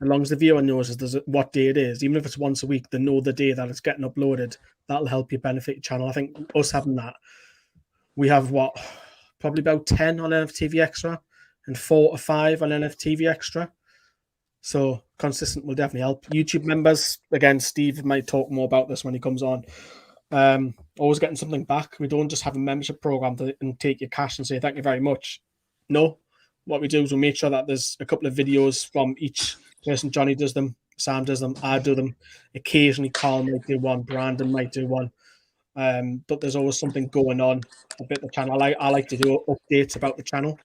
long as the viewer knows what day it is. Even if it's once a week, they know the day that it's getting uploaded. That'll help you benefit your channel. I think us having that, we have probably about 10 on Nftv Extra and 4 or 5 on Nftv Extra. So consistent will definitely help. YouTube members, again, Steve might talk more about this when he comes on. Always getting something back. We don't just have a membership program and take your cash and say thank you very much. No, what we do is we make sure that there's a couple of videos from each person. Johnny does them, Sam does them, I do them. Occasionally Carl might do one, Brandon might do one. But there's always something going on about the channel. I like to do updates about the channel,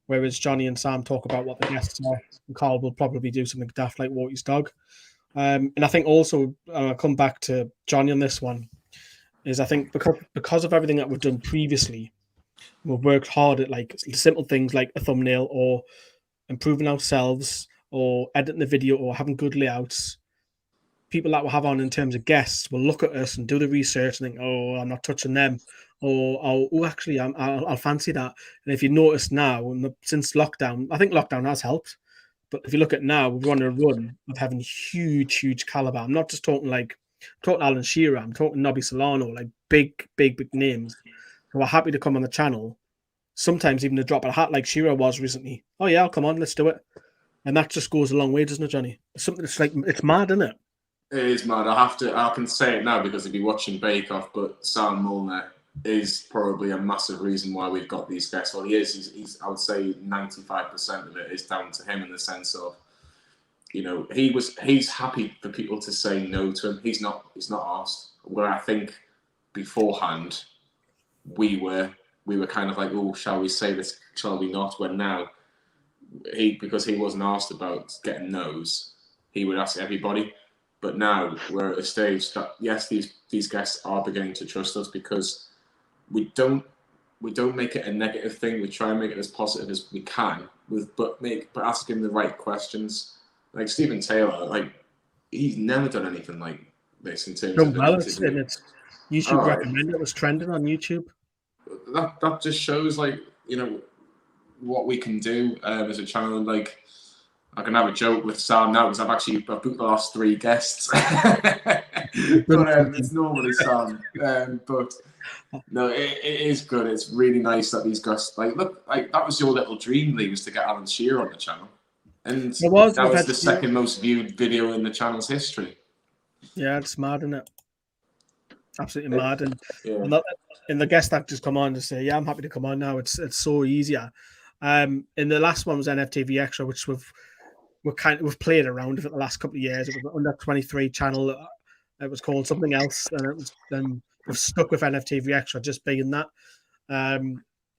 whereas Johnny and Sam talk about what the guests are, and Carl will probably do something daft like walk his dog. And I think also, I'll come back to Johnny on this one, is I think because of everything that we've done previously, We've worked hard at like simple things like a thumbnail or improving ourselves or editing the video or having good layouts. People that we'll have on in terms of guests will look at us and do the research and think, oh, I'm not touching them. Or, oh, actually, I'll fancy that. And if you notice now, since lockdown, I think lockdown has helped. But if you look at now, we're on a run of having huge caliber. I'm not just talking talking Alan Shearer. I'm talking Nobby Solano, like big names who are happy to come on the channel. Sometimes even to drop a hat like Shearer was recently. Oh yeah, I'll come on, let's do it. And that just goes a long way, doesn't it, Johnny? It's something that's like, it's mad, isn't it? It is mad. I can say it now because I've been watching Bake Off, but Sam Mulliner is probably a massive reason why we've got these guests. Well, he is. He's I would say 95% of it is down to him in the sense of, you know, he's happy for people to say no to him. He's not asked. Where I think beforehand we were kind of like, oh, shall we say this? Shall we not? When now because he wasn't asked about getting no's, he would ask everybody. But now we're at a stage that yes, these guests are beginning to trust us because we don't make it a negative thing. We try and make it as positive as we can, but asking the right questions. Like Stephen Taylor, like he's never done anything like this in terms of an interview. It's YouTube recommended. It was trending on YouTube. That just shows, like, you know, what we can do as a channel. Like, I can have a joke with Sam now because I've booked the last 3 guests. But it's normally Sam. But no, it is good. It's really nice that these guys, like, look, like that was your little dream, Lee, was to get Alan Shearer on the channel. And that was the second most viewed video in the channel's history. Yeah, it's mad, isn't it? Absolutely mad. And the guest actors come on to say, yeah, I'm happy to come on now. It's so easier. And the last one was Nftv Extra, which we've played around with it the last couple of years. It was an under 23 channel. It was called something else, and then we've stuck with Nftv Extra just being that.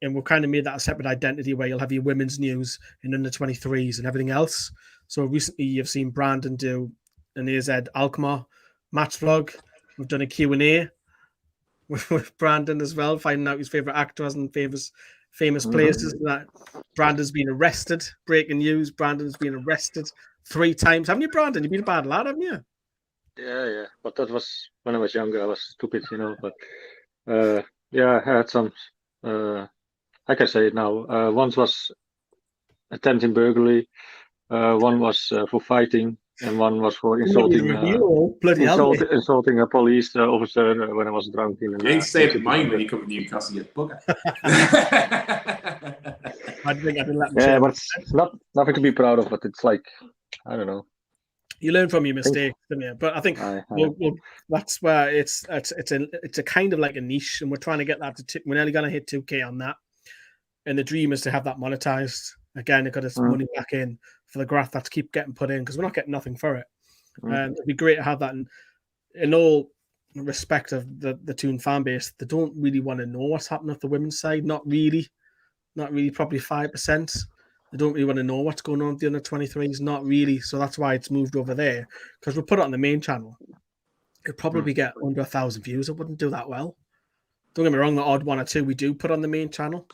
And we've kind of made that a separate identity where you'll have your women's news in under 23s and everything else. So recently you've seen Brandon do an AZ Alkmaar match vlog. We've done a Q&A with Brandon as well, finding out his favourite actors and famous places. That Brandon's been arrested. Breaking news, Brandon's been arrested 3 times. Haven't you, Brandon? You've been a bad lad, haven't you? Yeah. But that was when I was younger. I was stupid, you know. But I had some. I can say it now. One was attempting burglary. One was for fighting. And one was for insulting a police officer when I was drunk. You ain't saving mine when you come to Newcastle, you bugger. I didn't let them but it's nothing to be proud of, but it's like, I don't know. You learn from your mistakes, don't you? But I think that's where it's a kind of like a niche, and we're trying to get that to we're nearly going to hit 2K on that. And the dream is to have that monetized. Again, it got its money back in for the graph that's keep getting put in because we're not getting nothing for it. And it'd be great to have that. And in all respect of the Toon fan base, they don't really want to know what's happening with the women's side. Not really, probably 5%. They don't really want to know what's going on with the under 23s. Not really. So that's why it's moved over there because we put it on the main channel. It'd probably get under 1,000 views. It wouldn't do that well. Don't get me wrong, the odd 1 or 2 we do put on the main channel.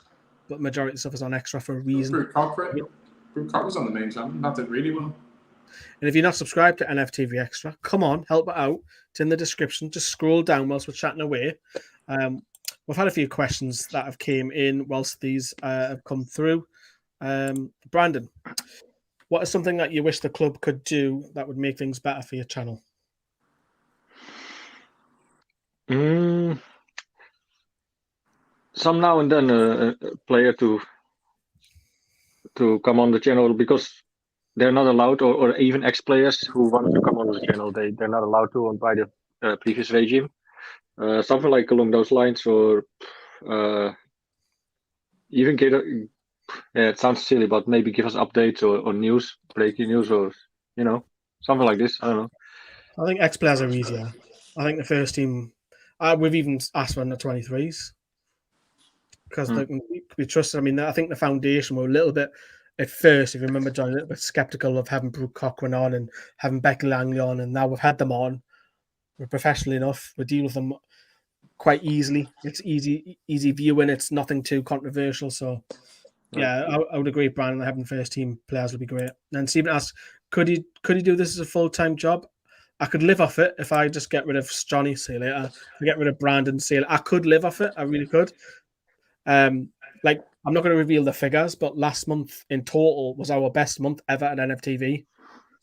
But majority of stuff is on Extra for a reason. Brute Cock was on the main channel. That did really well. And if you're not subscribed to Nftv Extra, come on, help it out. It's in the description. Just scroll down whilst we're chatting away. We've had a few questions that have came in whilst these have come through. Brandon, what is something that you wish the club could do that would make things better for your channel? Some now and then a player to come on the channel because they're not allowed, or even ex-players who want to come on the channel, they're not allowed to by the previous regime. Something like along those lines, or even get it sounds silly, but maybe give us updates or news, breaking news, or something like this. I don't know. I think ex-players are easier. I think the first team, we've even asked for the 23s. Because we trusted. I mean, I think the foundation were a little bit at first, if you remember, John, a little bit skeptical of having Brooke Cochrane on and having Becky Langley on, and now we've had them on. We're professional enough. We deal with them quite easily. It's easy viewing. It's nothing too controversial. So yeah, I would agree, Brian. Having first team players would be great. And Stephen asks, could he do this as a full-time job? I could live off it if I just get rid of Johnny, see you later. Get rid of Brandon, see you later. I could live off it. I really could. Like, I'm not going to reveal the figures, but last month in total was our best month ever at NFTV.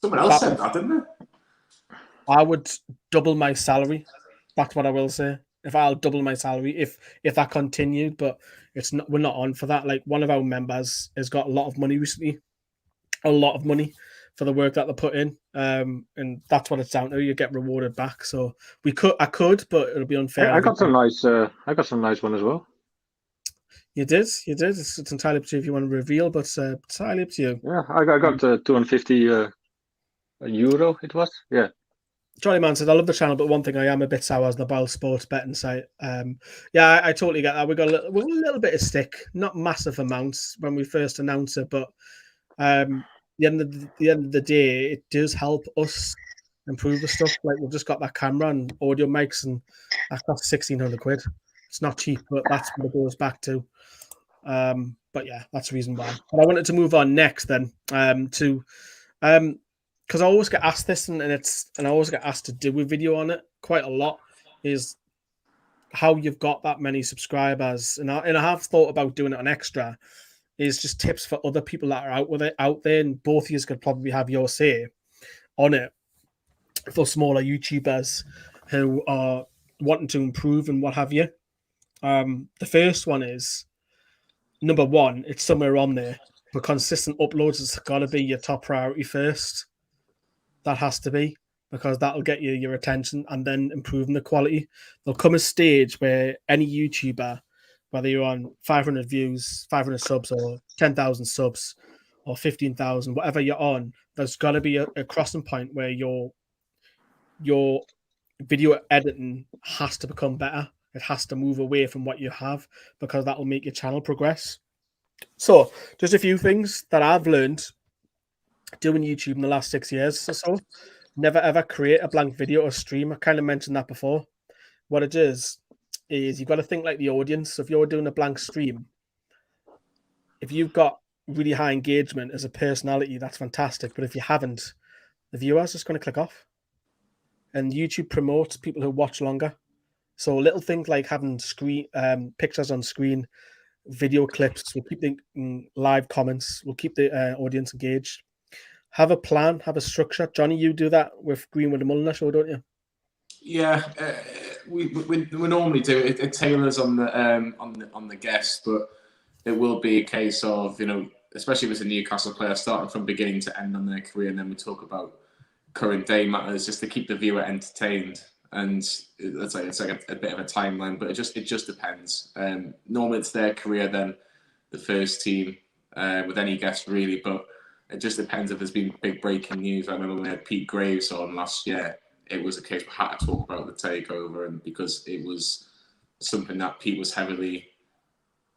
Someone else said that, didn't they? I would double my salary. That's what I will say. If I'll double my salary, if that continued, but it's not. We're not on for that. Like, one of our members has got a lot of money recently, a lot of money for the work that they put in, and that's what it's down to. You get rewarded back. So I could, but it'll be unfair. I got some nice. I got some nice one as well. You did. It's entirely up to you if you want to reveal, but it's entirely up to you. Yeah, I got 250 euro. It was, yeah. Johnny Man said, I love the channel, but one thing I am a bit sour as the Bile Sports betting site. Yeah, I totally get that. We got a little bit of stick, not massive amounts when we first announced it, but the end of the day, it does help us improve the stuff. Like, we've just got that camera and audio mics, and that costs £1,600. It's not cheap, but that's what it goes back to. But yeah, that's the reason why. But I wanted to move on next then to because I always get asked this, and I always get asked to do a video on it quite a lot, is how you've got that many subscribers. And I have thought about doing it on Extra, is just tips for other people that are out there, and both of you could probably have your say on it for smaller YouTubers who are wanting to improve and what have you. The first one is, number one, it's somewhere on there, but consistent uploads has got to be your top priority first. That has to be, because that'll get you your attention, and then improving the quality. There'll come a stage where any YouTuber, whether you're on 500 views, 500 subs, or 10,000 subs, or 15,000, whatever you're on, there's got to be a crossing point where your video editing has to become better. It has to move away from what you have, because that will make your channel progress. So, just a few things that I've learned doing YouTube in the last 6 years or so. Never ever create a blank video or stream. I kind of mentioned that before. What it is you've got to think like the audience. So if you're doing a blank stream, if you've got really high engagement as a personality, that's fantastic. But if you haven't, the viewer's just going to click off. And YouTube promotes people who watch longer. So little things like having screen pictures on screen, video clips will keep the live comments, will keep the audience engaged. Have a plan, have a structure. Johnny, you do that with Greenwood Mulliner Show, don't you? Yeah, we normally do it. It tailors on the guest, but it will be a case of, especially if it's a Newcastle player, starting from beginning to end on their career, and then we talk about current day matters, just to keep the viewer entertained. And it's like a bit of a timeline, but it just depends. Normally it's their career, then the first team with any guest really, but it just depends if there's been big breaking news. I remember when we had Pete Graves on last year, it was a case we had to talk about the takeover, and because it was something that Pete was heavily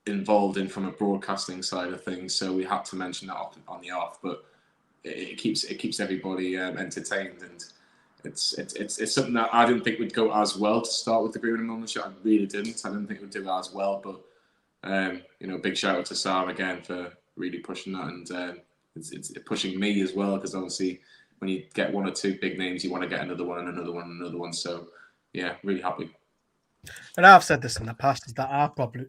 involved in from a broadcasting side of things, so we had to mention that on the off. But it keeps everybody entertained, and it's something that I didn't think would go as well to start with the Greenwood Mulliner Show. I really didn't. I didn't think it would do as well, but big shout out to Sam again for really pushing that, and it's pushing me as well, because obviously when you get one or two big names, you want to get another one and another one and another one. So yeah, really happy. And I've said this in the past, is that I've probably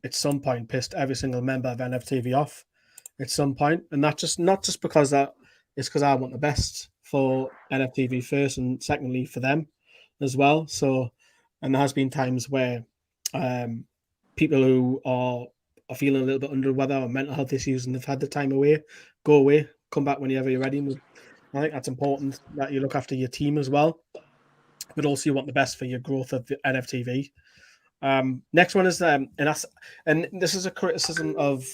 at some point pissed every single member of NFTV off at some point, and not just because it's because I want the best for NFTV first, and secondly for them as well. So, and there has been times where people who are feeling a little bit under the weather or mental health issues and they've had the time away, go away, come back whenever you're ready. I think that's important, that you look after your team as well, but also you want the best for your growth of the NFTV. Next one is and this is a criticism of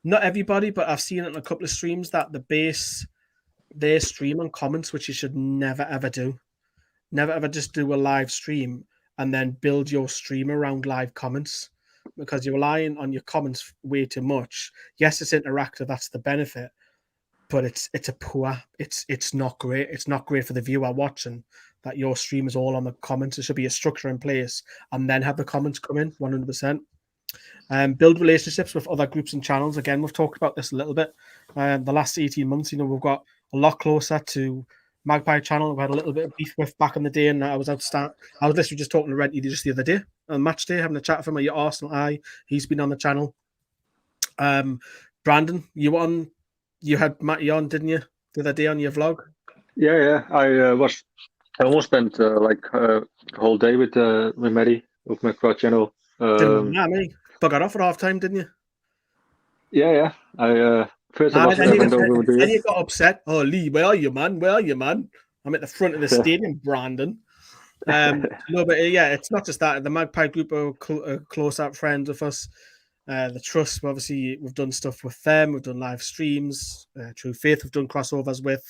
not everybody, but I've seen it in a couple of streams, that the base their stream on comments, which you should never ever do. Never ever just do a live stream and then build your stream around live comments, because you're relying on your comments way too much. Yes, it's interactive, that's the benefit, but it's not great. It's not great for the viewer watching that your stream is all on the comments. There should be a structure in place and then have the comments come in 100%. Build relationships with other groups and channels. Again, we've talked about this a little bit. The last 18 months, we've got a lot closer to Magpie channel. We had a little bit of beef with back in the day, and I was literally just talking to Renty just the other day on match day, having a chat with him at your Arsenal Eye. He's been on the channel. Brandon, you had Matty on, didn't you, the other day on your vlog? Yeah. I almost spent the whole day with Matty with my crowd channel. Buggered off at half time, didn't you? Yeah. I first I was then you got upset. Oh, Lee, where are you, man? I'm at the front of the stadium, Brandon. No, but yeah, it's not just that. The Magpie group are close-up friends with us. The Trust, obviously, we've done stuff with them. We've done live streams. True Faith, we've done crossovers with.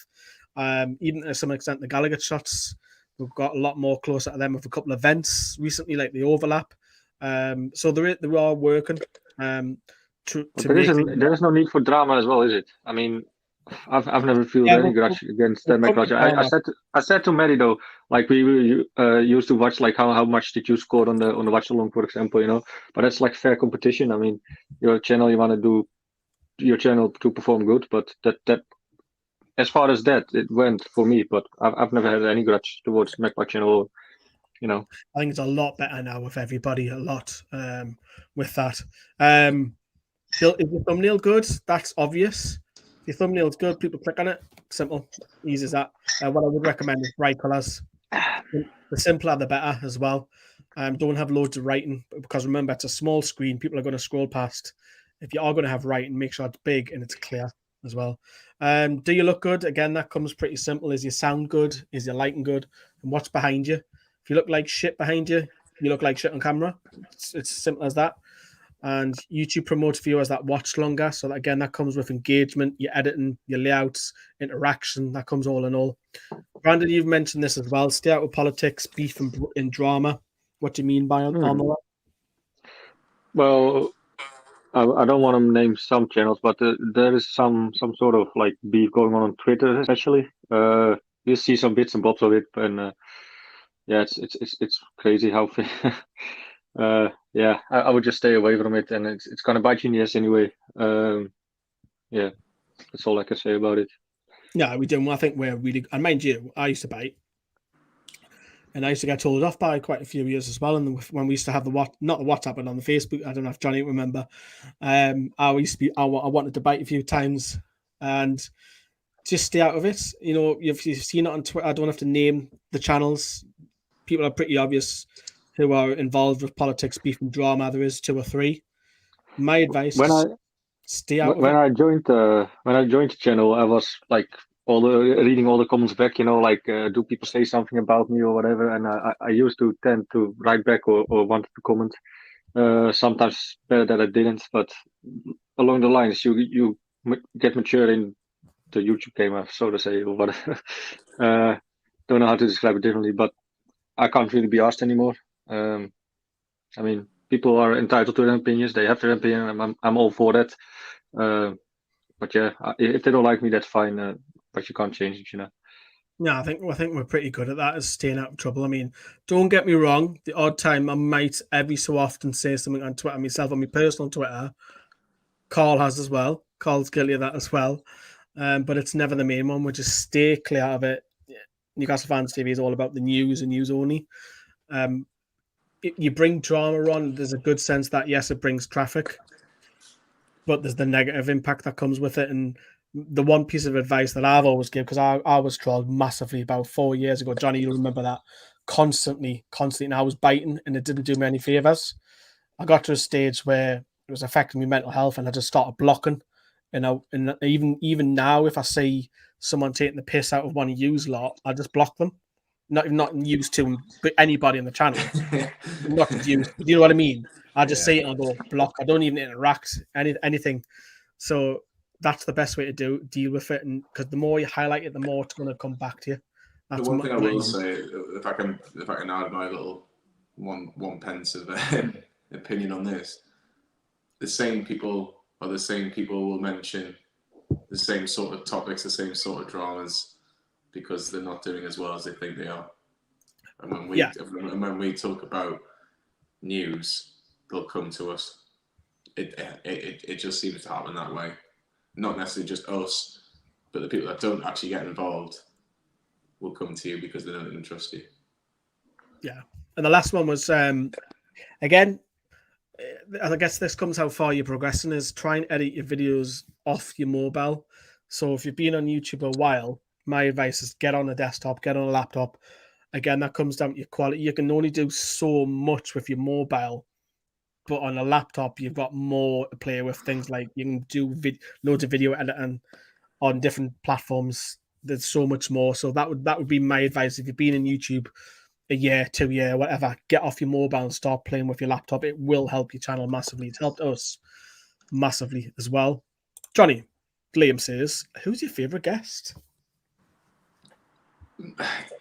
Even to some extent, the Gallagher shots, we've got a lot more closer to them with a couple of events recently, like the Overlap. So they are working. There is no need for drama as well, is it? I mean, I've never felt any grudge against them. I said to Mary though, like we used to watch like how much did you score on the watch along, for example, but that's like fair competition. I mean, your channel, you want to do your channel to perform good, but that as far as that it went for me, but I've never had any grudge towards Magpie channel. I think it's a lot better now with everybody. A lot with that. Is your thumbnail good? That's obvious. If your thumbnail's good, people click on it. Simple, easy as that. What I would recommend is bright colors. The simpler, the better as well. Don't have loads of writing because remember, it's a small screen. People are going to scroll past. If you are going to have writing, make sure it's big and it's clear as well. Do you look good? Again, that comes pretty simple. Is your sound good? Is your lighting good? And what's behind you? If you look like shit behind you, you look like shit on camera. It's as simple as that. And YouTube promotes viewers that watch longer. So that, again, that comes with engagement, your editing, your layouts, interaction. That comes all in all. Brandon, you've mentioned this as well. Stay out of politics, beef, and drama. What do you mean by on that? Well, I don't want to name some channels, but there is some sort of like beef going on Twitter, especially. You see some bits and bobs of it, and it's crazy how. I would just stay away from it, and it's gonna bite you in the ass anyway. That's all I can say about it. Yeah, we do. I think we're really, and mind you, I used to bite, and I used to get told off by quite a few years as well. And when we used to have not the WhatsApp, but on the Facebook, I don't know if Johnny remember. I wanted to bite a few times, and just stay out of it. You've seen it on Twitter. I don't have to name the channels. People are pretty obvious who are involved with politics, beef, and drama. There is 2 or 3. My advice: stay out. When I joined the channel, I was like reading all the comments back. Do people say something about me or whatever? And I used to tend to write back or wanted to comment. Sometimes better that I didn't, but along the lines, you get mature in the YouTube game, so to say, or whatever. Don't know how to describe it differently, but I can't really be asked anymore. I mean, people are entitled to their opinions. They have their opinion, and I'm all for that. But yeah, if they don't like me, that's fine. But you can't change it, Yeah, I think we're pretty good at that, is staying out of trouble. I mean, don't get me wrong. The odd time I might every so often say something on Twitter myself, on my personal Twitter. Carl has as well. Carl's guilty of that as well. But it's never the main one. We just stay clear of it. Newcastle Fans TV is all about the news and news only. You bring drama on, there's a good sense that, yes, it brings traffic, but there's the negative impact that comes with it. And the one piece of advice that I've always given, because I was trolled massively about 4 years ago. Johnny, you'll remember that. Constantly. And I was biting, and it didn't do me any favours. I got to a stage where it was affecting my mental health, and I just started blocking. And even now, if I see someone taking the piss out of one of you's lot, I just block them. Not used to, but anybody in the channel. Not used. You know what I mean? I just see it and I go block. I don't even interact anything. So that's the best way to deal with it. And because the more you highlight it, the more it's going to come back to you. That's the one thing I will say, if I can add my little one pence of opinion on this, the same people will mention the same sort of topics, the same sort of dramas, because they're not doing as well as they think they are. And Yeah. when we talk about news, they'll come to us. It just seems to happen that way. Not necessarily just us, but the people that don't actually get involved will come to you because they know they can trust you. Yeah. And the last one was, again, I guess this comes how far you're progressing, is try and edit your videos off your mobile. So if you've been on YouTube a while, my advice is get on a desktop, get on a laptop. Again, that comes down to your quality. You can only do so much with your mobile, but on a laptop, you've got more to play with. Things like you can do loads of video editing on different platforms. There's so much more. So that would be my advice. If you've been in YouTube a year, 2 years, whatever, get off your mobile and start playing with your laptop. It will help your channel massively. It's helped us massively as well. Johnny, Liam says, who's your favourite guest?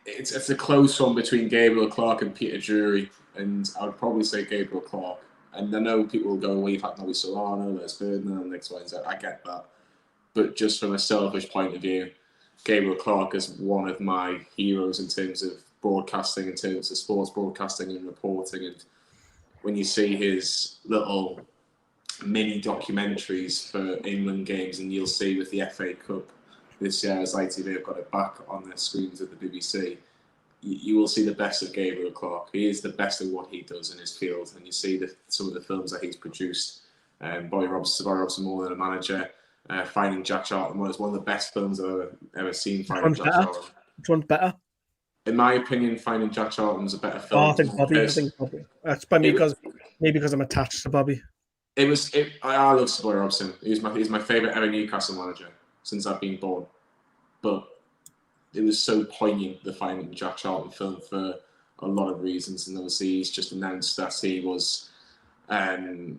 It's a close one between Gabriel Clark and Peter Drury, and I would probably say Gabriel Clark. And I know people will go, well, you've had Nobby Solano, Les Ferdinand, X, Y, and Z. I get that. But just from a selfish point of view, Gabriel Clark is one of my heroes in terms of broadcasting, in terms of sports broadcasting and reporting. And when you see his little mini documentaries for England games, and you'll see with the FA Cup this year, as ITV have got it back on their screens at the BBC, you will see the best of Gabriel Clark. He is the best at what he does in his field, and you see some of the films that he's produced. Boy Robson, more than a manager. Finding Jack Charlton was one of the best films I've ever seen. Finding Jack Charlton. Which one's better? In my opinion, Finding Jack Charlton was a better film. I think Bobby. That's by me because I'm attached to Bobby. I love Sir Boy Robson. He's my favourite ever Newcastle manager since I've been born. But it was so poignant, the Finding Jack Charlton film, for a lot of reasons. And obviously, he's just announced that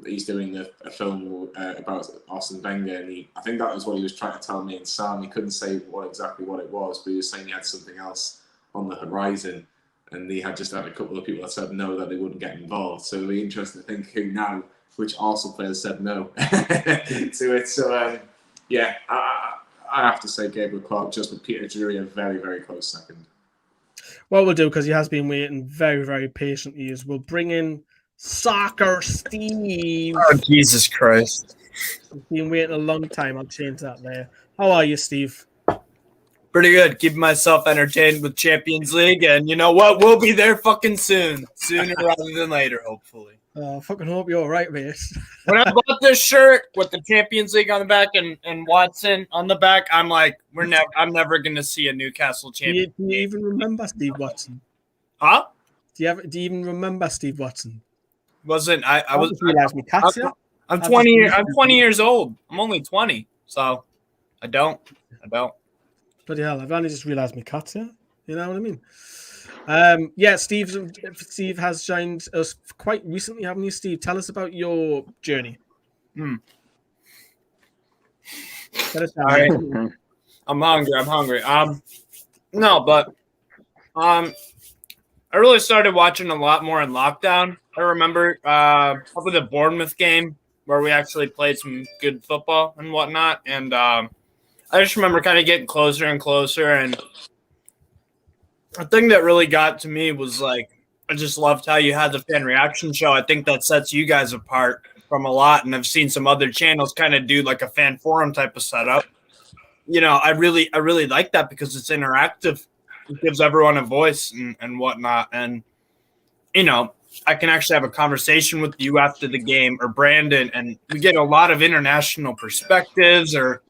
he's doing a film about Arsene Wenger, and I think that was what he was trying to tell me and Sam. He couldn't say exactly what it was, but he was saying he had something else on the horizon, and he had just had a couple of people that said no, that they wouldn't get involved. So it'll be interesting to think who now, which Arsenal players said no to it. So yeah, I have to say Gabriel Clark, just with Peter Drury a very, very close second. What we'll do, because he has been waiting very, very patiently, is we'll bring in Soccer Steve. Oh, Jesus Christ. He's been waiting a long time. I'll change that there. How are you, Steve? Pretty good. Keeping myself entertained with Champions League. And you know what? We'll be there fucking soon. Sooner rather than later, hopefully. I fucking hope you're all right, mate. When I bought this shirt with the Champions League on the back and Watson on the back, I'm like, I'm never going to see a Newcastle champion. Do you even remember Steve Watson? Huh? Do you even remember Steve Watson? I'm 20 years old. I'm only 20, so I don't. Bloody hell, I've only just realised my cat's here. You know what I mean? Yeah, Steve has joined us quite recently, haven't you, Steve? Tell us about your journey. All right. I'm hungry. I really started watching a lot more in lockdown. I remember probably the Bournemouth game where we actually played some good football and whatnot. And I just remember kind of getting closer and closer. And the thing that really got to me was, like, I just loved how you had the fan reaction show. I think that sets you guys apart from a lot. And I've seen some other channels kind of do like a fan forum type of setup. You know, I really like that because it's interactive. It gives everyone a voice and whatnot. And, you know, I can actually have a conversation with you after the game or Brandon, and we get a lot of international perspectives. Or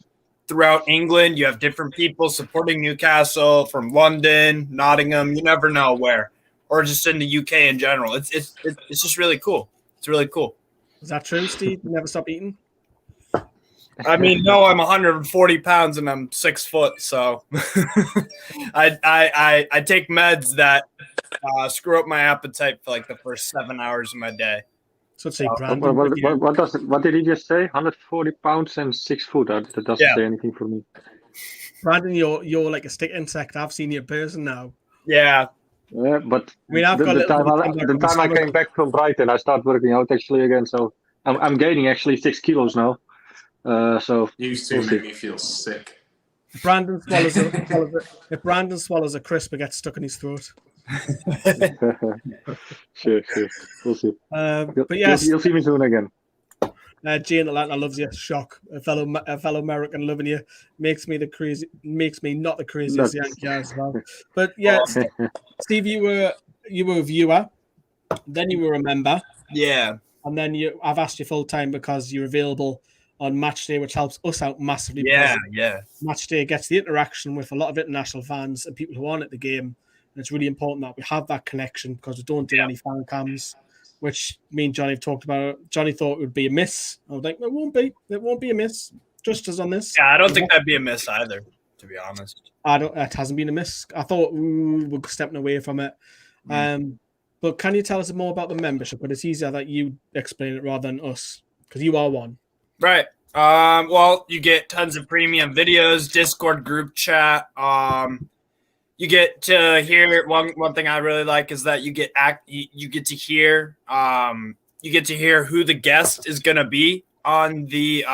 throughout England, you have different people supporting Newcastle from London, Nottingham, you never know where, or just in the UK in general. It's just really cool. It's really cool. Is that true, Steve? You never stop eating? I mean, no, I'm 140 pounds and I'm 6 foot, so I take meds that screw up my appetite for like the first 7 hours of my day. So say, Brandon, what did he just say? 140 pounds and 6 foot. That doesn't say anything for me. Brandon, you're like a stick insect. I've seen you in person now. Yeah, but I mean, the time I came back from Brighton, I started working out actually again. So I'm gaining actually 6 kilos now. So used to make me feel sick. If Brandon swallows a crisp, it gets stuck in his throat. Sure. We'll see. But yes, you'll see me soon again. Jane Atlanta loves you. Shock. A fellow American loving you makes me not the craziest Yankee as well. But yeah, Steve, you were a viewer, then you were a member. Yeah. And then I've asked you full time because you're available on match day, which helps us out massively. Yeah. Match day gets the interaction with a lot of international fans and people who aren't at the game. And it's really important that we have that connection because we don't do any fan cams, which me and Johnny have talked about. Johnny thought it would be a miss. I was like, it won't be. It won't be a miss. Just as on this. Yeah, I don't think that'd be a miss either, to be honest. It hasn't been a miss. I thought we're stepping away from it. But can you tell us more about the membership? But it's easier that you explain it rather than us, because you are one. Right. Well, you get tons of premium videos, Discord group chat. You get to hear one thing I really like is that you get to hear who the guest is gonna be on the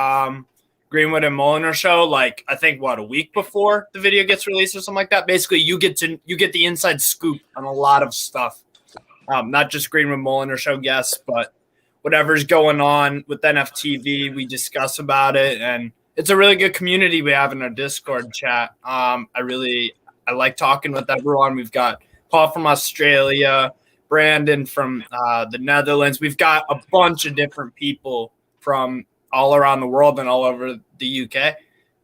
Greenwood and Mulliner Show. Like I think a week before the video gets released or something like that. Basically, you get the inside scoop on a lot of stuff. Not just Greenwood Mulliner Show guests, but whatever's going on with Nftv, we discuss about it, and it's a really good community we have in our Discord chat. I like talking with everyone. We've got Paul from Australia, Brandon from the Netherlands. We've got a bunch of different people from all around the world and all over the UK.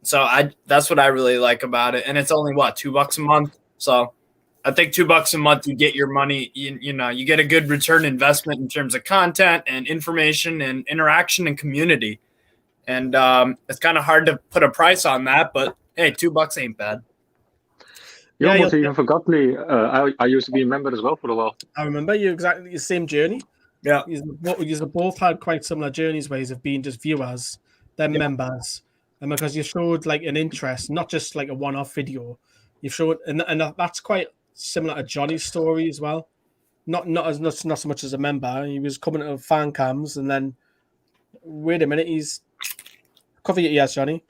So that's what I really like about it. And it's only $2 a month. So I think $2 a month, you get your money, you get a good return investment in terms of content and information and interaction and community. And it's kind of hard to put a price on that, but hey, $2 ain't bad. You almost even forgot me. I used to be a member as well for a while. I remember you exactly the same journey. Yeah. You both had quite similar journeys where you've been just viewers, then members. And because you showed like an interest, not just like a one-off video, you've showed, and that's quite similar to Johnny's story as well. Not so much as a member. He was coming to fan cams, and then wait a minute, he's cover your ears, Johnny.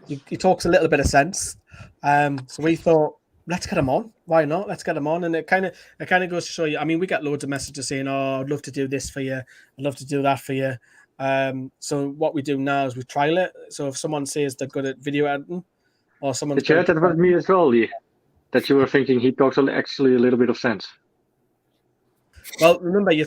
He talks a little bit of sense. So we thought, let's get him on. Why not? Let's get him on. And it kind of goes to show you. I mean, we get loads of messages saying, "Oh, I'd love to do this for you. I'd love to do that for you." So what we do now is we trial it. So if someone says they're good at video editing, or someone did you hear that about me as well, Lee? That you were thinking he talks actually a little bit of sense. Well, remember, we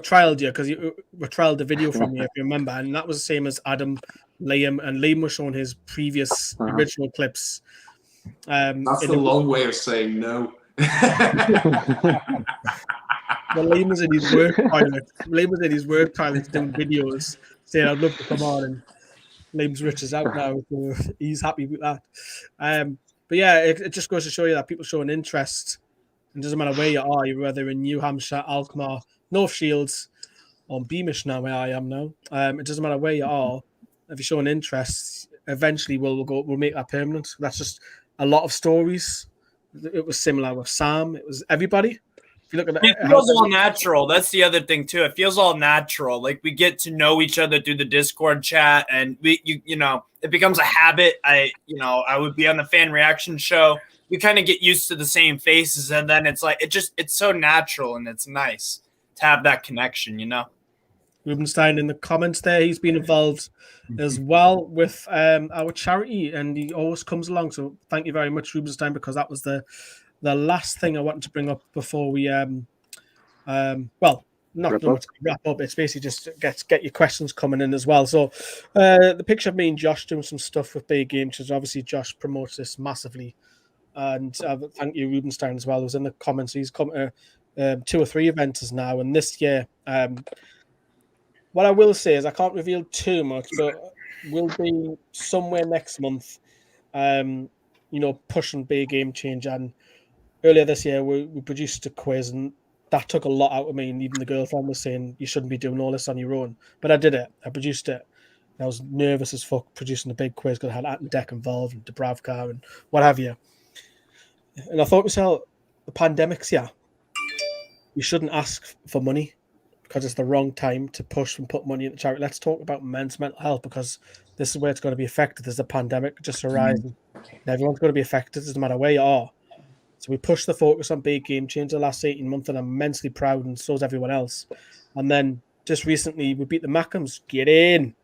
trialed you because we trialed the video from you, if you remember, and that was the same as Adam, Liam, and Liam was showing his previous original clips. That's the long way of saying no. Well, Liam was in his work toilet. Liam was in his work toilet doing videos, saying, "I'd love to come on." And Liam's rich is out now, so he's happy with that. But yeah, it just goes to show you that people show an interest. It doesn't matter where you are, you're whether in New Hampshire, Alkmaar, North Shields, or Beamish now, where I am now. It doesn't matter where you are. If you show an interest, eventually we'll make that permanent. That's just a lot of stories. It was similar with Sam. It was everybody. If you look at it feels all natural. That's the other thing too. It feels all natural. Like we get to know each other through the Discord chat, and it becomes a habit. I would be on the fan reaction show. We kind of get used to the same faces, and then it's like it's so natural, and it's nice to have that connection. Rubenstein in the comments there, he's been involved as well with our charity, and he always comes along. So thank you very much, Rubenstein, because that was the last thing I wanted to bring up before we not wrap up. It's basically just get your questions coming in as well. So the picture of me and Josh doing some stuff with Big Game, because obviously Josh promotes this massively. And thank you, Rubenstein, as well. It was in the comments. He's come to 2 or 3 events now. And this year, what I will say is I can't reveal too much, but we'll be somewhere next month, pushing Big Game Change. And earlier this year, we produced a quiz, and that took a lot out of me. And even the girlfriend was saying, you shouldn't be doing all this on your own. But I did it. I produced it. I was nervous as fuck producing a big quiz because I had Ant and Deck involved and Dubravka and what have you. And I thought to myself, the pandemic's here. You shouldn't ask for money because it's the wrong time to push and put money into charity. Let's talk about men's mental health because this is where it's going to be affected. There's a pandemic just arising. And everyone's going to be affected, doesn't matter where you are. So we pushed the focus on big game changer the last 18 months, and I'm immensely proud, and so is everyone else. And then just recently we beat the Mackhams. Get in.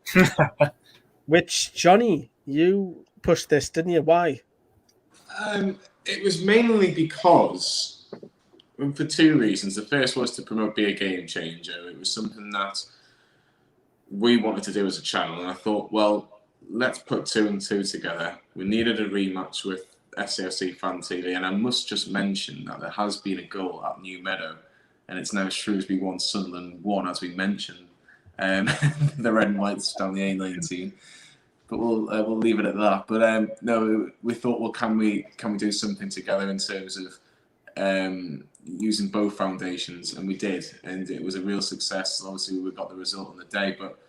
Which, Johnny, you pushed this, didn't you? Why? It was mainly because, for two reasons. The first was to promote Be a Game Changer. It was something that we wanted to do as a channel, and I thought, well, let's put 2 and 2 together. We needed a rematch with SAFC Fan TV, and I must just mention that there has been a goal at New Meadow, and it's now Shrewsbury 1, Sunderland 1, as we mentioned. The red and whites down the A19, but we'll leave it at that. But no, we thought, well, can we do something together in terms of using both foundations, and we did, and it was a real success. Obviously, we got the result on the day, but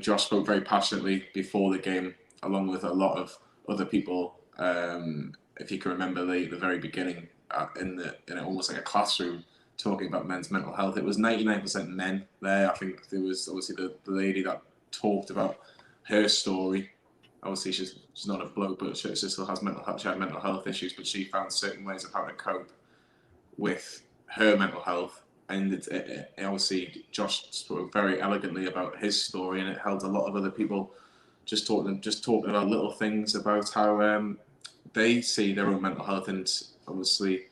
Josh spoke very passionately before the game, along with a lot of other people. If you can remember the very beginning, in almost like a classroom, talking about men's mental health. It was 99% men there. I think there was obviously the lady that talked about her story. Obviously, she's not a bloke, but she still has mental health. She had mental health issues, but she found certain ways of how to cope with her mental health. And it obviously, Josh spoke very elegantly about his story, and it helped a lot of other people just talking about little things about how they see their own mental health. And obviously,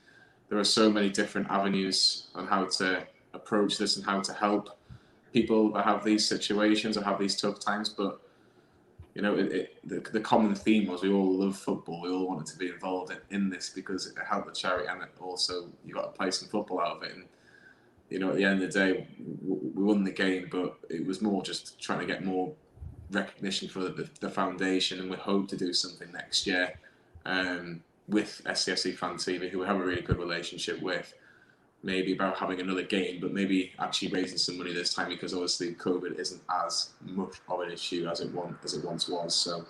there are so many different avenues on how to approach this and how to help people that have these situations or have these tough times. But the common theme was we all love football. We all wanted to be involved in this because it helped the charity, and also you got to play some football out of it. And at the end of the day, we won the game, but it was more just trying to get more recognition for the foundation, and we hope to do something next year with SCFC Fan TV, who we have a really good relationship with. Maybe about having another game, but maybe actually raising some money this time, because obviously COVID isn't as much of an issue as it once was. So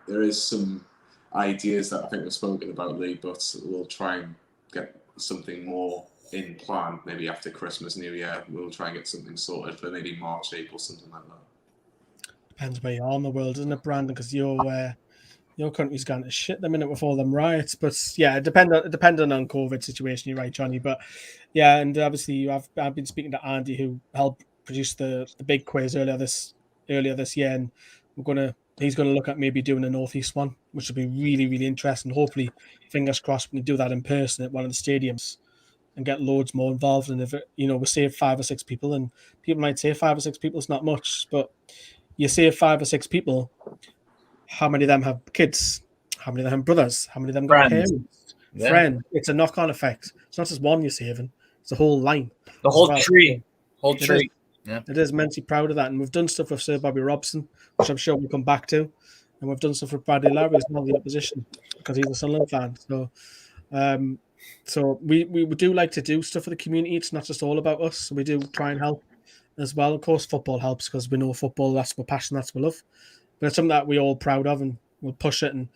there is some ideas that I think were spoken about, Lee, but we'll try and get something more in plan. Maybe after Christmas, New Year, we'll try and get something sorted for maybe March, April, something like that. Depends where you are in the world, isn't it, Brandon? Because your country's gone to shit the minute with all them riots. But yeah, depending on COVID situation, you're right, Johnny. But yeah, and obviously I've been speaking to Andy, who helped produce the big quiz earlier this year, and he's gonna look at maybe doing a Northeast one, which would be really, really interesting. Hopefully, fingers crossed, we can do that in person at one of the stadiums and get loads more involved. And if we save 5 or 6 people, and people might say 5 or 6 people is not much, but you save 5 or 6 people. How many of them have kids? How many of them have brothers? How many of them got parents? Yeah. Friends. It's a knock-on effect. It's not just one you're saving. It's a whole line. The whole tree. Whole tree. Yeah. It is immensely proud of that. And we've done stuff with Sir Bobby Robson, which I'm sure we'll come back to. And we've done stuff with Bradley Larry as well, the opposition, because he's a Sunderland fan. So we do like to do stuff for the community. It's not just all about us. So we do try and help as well. Of course, football helps because we know football, that's our passion, that's our love. But it's something that we're all proud of, and we'll push it. And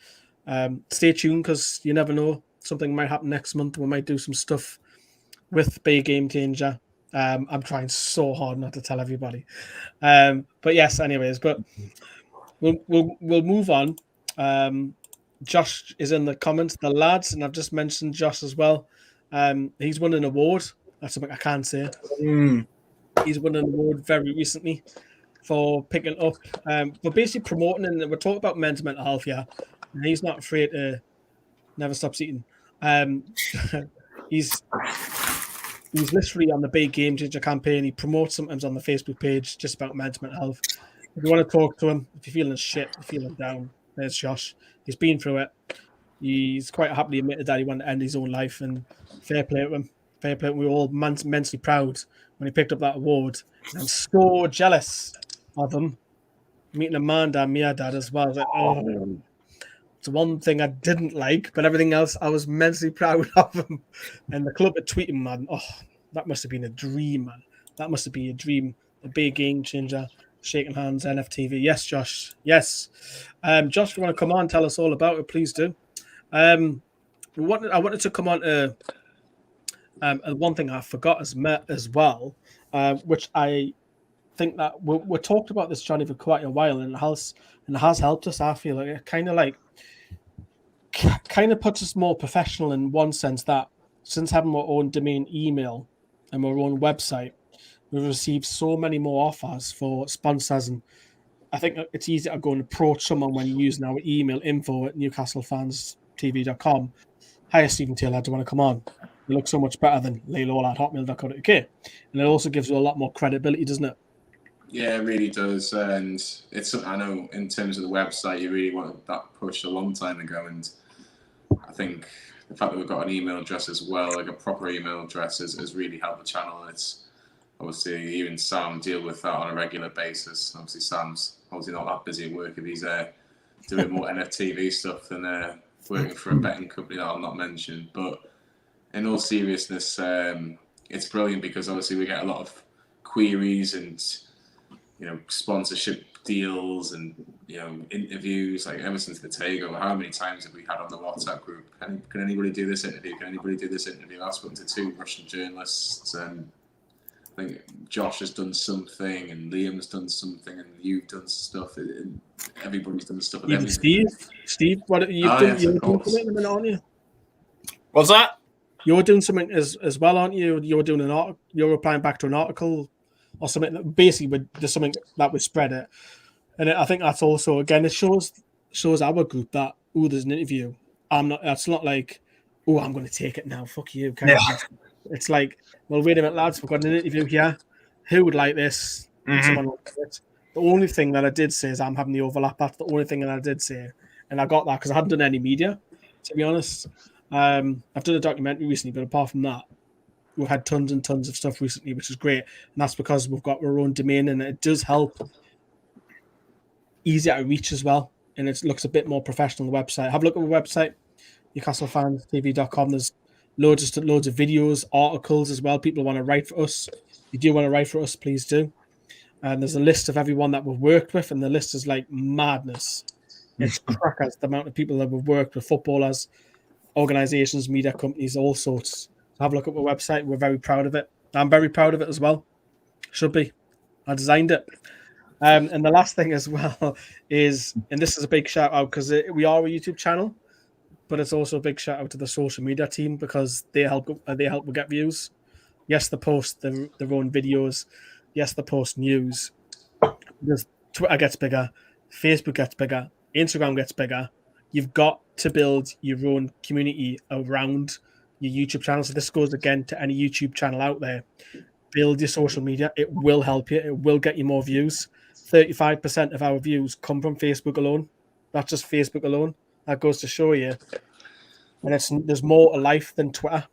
stay tuned, because you never know. Something might happen next month. We might do some stuff with Big Game Changer. I'm trying so hard not to tell everybody. But yes, anyways. But we'll move on. Josh is in the comments. The lads, and I've just mentioned Josh as well. He's won an award. That's something I can't say. He's won an award very recently for picking up, but basically promoting, and we're talking about men's mental health here, and he's not afraid to never stops eating. He's literally on the Big Game Changer campaign. He promotes sometimes on the Facebook page just about men's mental health. If you want to talk to him, if you're feeling shit, if you're feeling down, there's Josh. He's been through it. He's quite happily admitted that he wanted to end his own life, and fair play to him. Fair play. We were all immensely proud when he picked up that award. I'm so jealous of him. Meeting Amanda and Mia dad as well. I was like, oh, it's one thing I didn't like, but everything else I was immensely proud of him. And the club had tweeted, man, oh, that must have been a dream, man. That must have been a dream. A Big Game Changer, shaking hands, Nftv. Yes, Josh. Yes. Josh, if you want to come on, tell us all about it, please do. I wanted to come on to one thing I forgot as well, which I think that we talked about this, Johnny, for quite a while, and it has helped us. I feel like it kind of like kind of puts us more professional in one sense that since having our own domain email and our own website, we've received so many more offers for sponsors, and I think it's easier to go and approach someone when you're using our email info@newcastlefanstv.com. Hi, Stephen Taylor, do you want to come on? You look so much better than laylola@hotmail.co.uk. And it also gives you a lot more credibility, doesn't it? Yeah, it really does. And it's something I know in terms of the website, you really wanted that push a long time ago. And I think the fact that we've got an email address as well, like a proper email address, has really helped the channel. It's obviously you and Sam deal with that on a regular basis. Obviously, Sam's obviously not that busy at work if he's doing more NFTV stuff than working for a betting company that I'll not mention. But in all seriousness, it's brilliant because obviously we get a lot of queries and sponsorship deals and interviews. Like ever since the takeover, how many times have we had on the WhatsApp group? Can anybody do this interview? Can anybody do this interview? I've spoken to 2 Russian journalists, and I think Josh has done something, and Liam's done something, and you've done stuff. And everybody's done stuff. Even Steve, what you've done? Yes, You're doing something at the minute, aren't you? What's that? You're doing something as well, aren't you? You're doing an article. You're replying back to an article or something. That basically, there's something that would spread it, and I think that's also again it shows our group that there's an interview. I'm not. That's not like I'm going to take it now. Fuck you. It's like, well, wait a minute, lads. We've got an interview here. Who would like this? Someone will like it. The only thing that I did say is I'm having the overlap. That's the only thing that I did say, and I got that because I hadn't done any media, to be honest. I've done a documentary recently, but apart from that, we've had tons and tons of stuff recently, which is great. And that's because we've got our own domain, and it does help easier to reach as well. And it looks a bit more professional on the website. Have a look at the website, NewcastleFansTV.com. There's loads of videos, articles as well. People want to write for us. If you do want to write for us, please do. And there's a list of everyone that we've worked with, and the list is like madness. It's crackers, the amount of people that we've worked with, footballers, organizations, media companies, all sorts. Have a look at the website. We're very proud of it. I'm very proud of it as well. Should be. I designed it. And the last thing as well is, and this is a big shout out because we are a YouTube channel, but it's also a big shout out to the social media team because they help with get views. Yes, they post their own videos. Yes, they post news. Because Twitter gets bigger, Facebook gets bigger, Instagram gets bigger. You've got to build your own community around your YouTube channel. So this goes again to any YouTube channel out there. Build your social media. It will help you. It will get you more views. 35% of our views come from Facebook alone. That's just Facebook alone. That goes to show you. And there's more to life than Twitter.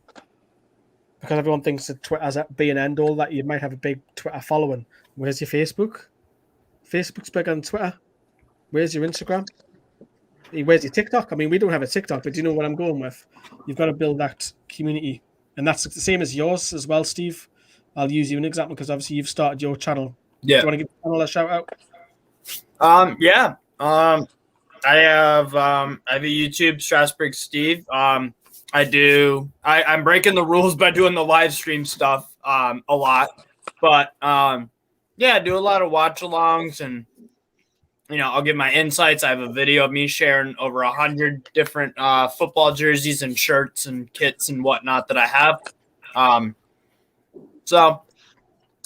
Because everyone thinks that Twitter's be an end all, that you might have a big Twitter following. Where's your Facebook? Facebook's bigger than Twitter. Where's your Instagram? Where's your TikTok? I mean, we don't have a TikTok, but do you know what I'm going with? You've got to build that community. And that's the same as yours as well, Steve. I'll use you an example because obviously you've started your channel. Yeah. Do you want to give the channel a shout out? Yeah. I have a YouTube, Strasbourg Steve. I'm breaking the rules by doing the live stream stuff a lot. But yeah, I do a lot of watch alongs and I'll give my insights. I have a video of me sharing over 100 different football jerseys and shirts and kits and whatnot that I have. So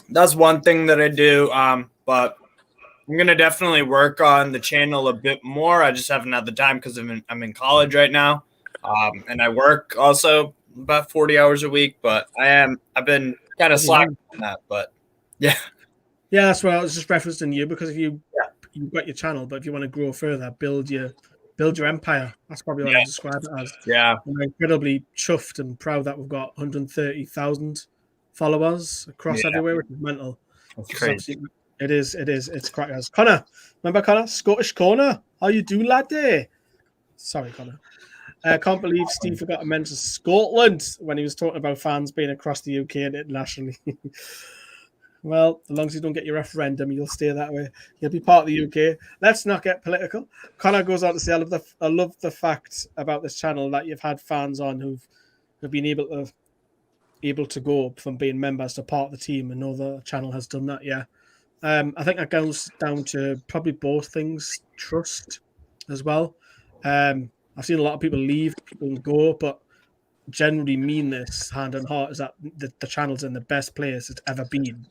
that's one thing that I do. But I'm going to definitely work on the channel a bit more. I just haven't had the time because I'm in college right now. And I work also about 40 hours a week, but I've been kind of slacking on that, but yeah. Yeah, that's what I was just referencing you because if you've got your channel, but if you want to grow further, build your empire. That's probably what I describe it as. Yeah. I'm incredibly chuffed and proud that we've got 130,000 followers across everywhere, which is mental. That's crazy. It is. It's crackers. Connor, remember Connor? Scottish Corner. How you do, laddie? Sorry, Connor. I can't believe Steve forgot to mention Scotland when he was talking about fans being across the UK and internationally. Well, as long as you don't get your referendum, you'll stay that way. You'll be part of the UK. Let's not get political. Connor goes on to say, I love the fact about this channel that you've had fans on who've been able to go from being members to part of the team, and know the channel has done that. Yeah, I think that goes down to probably both things, trust as well. I've seen a lot of people leave, people go, but generally mean this hand on heart is that the channel's in the best place it's ever been.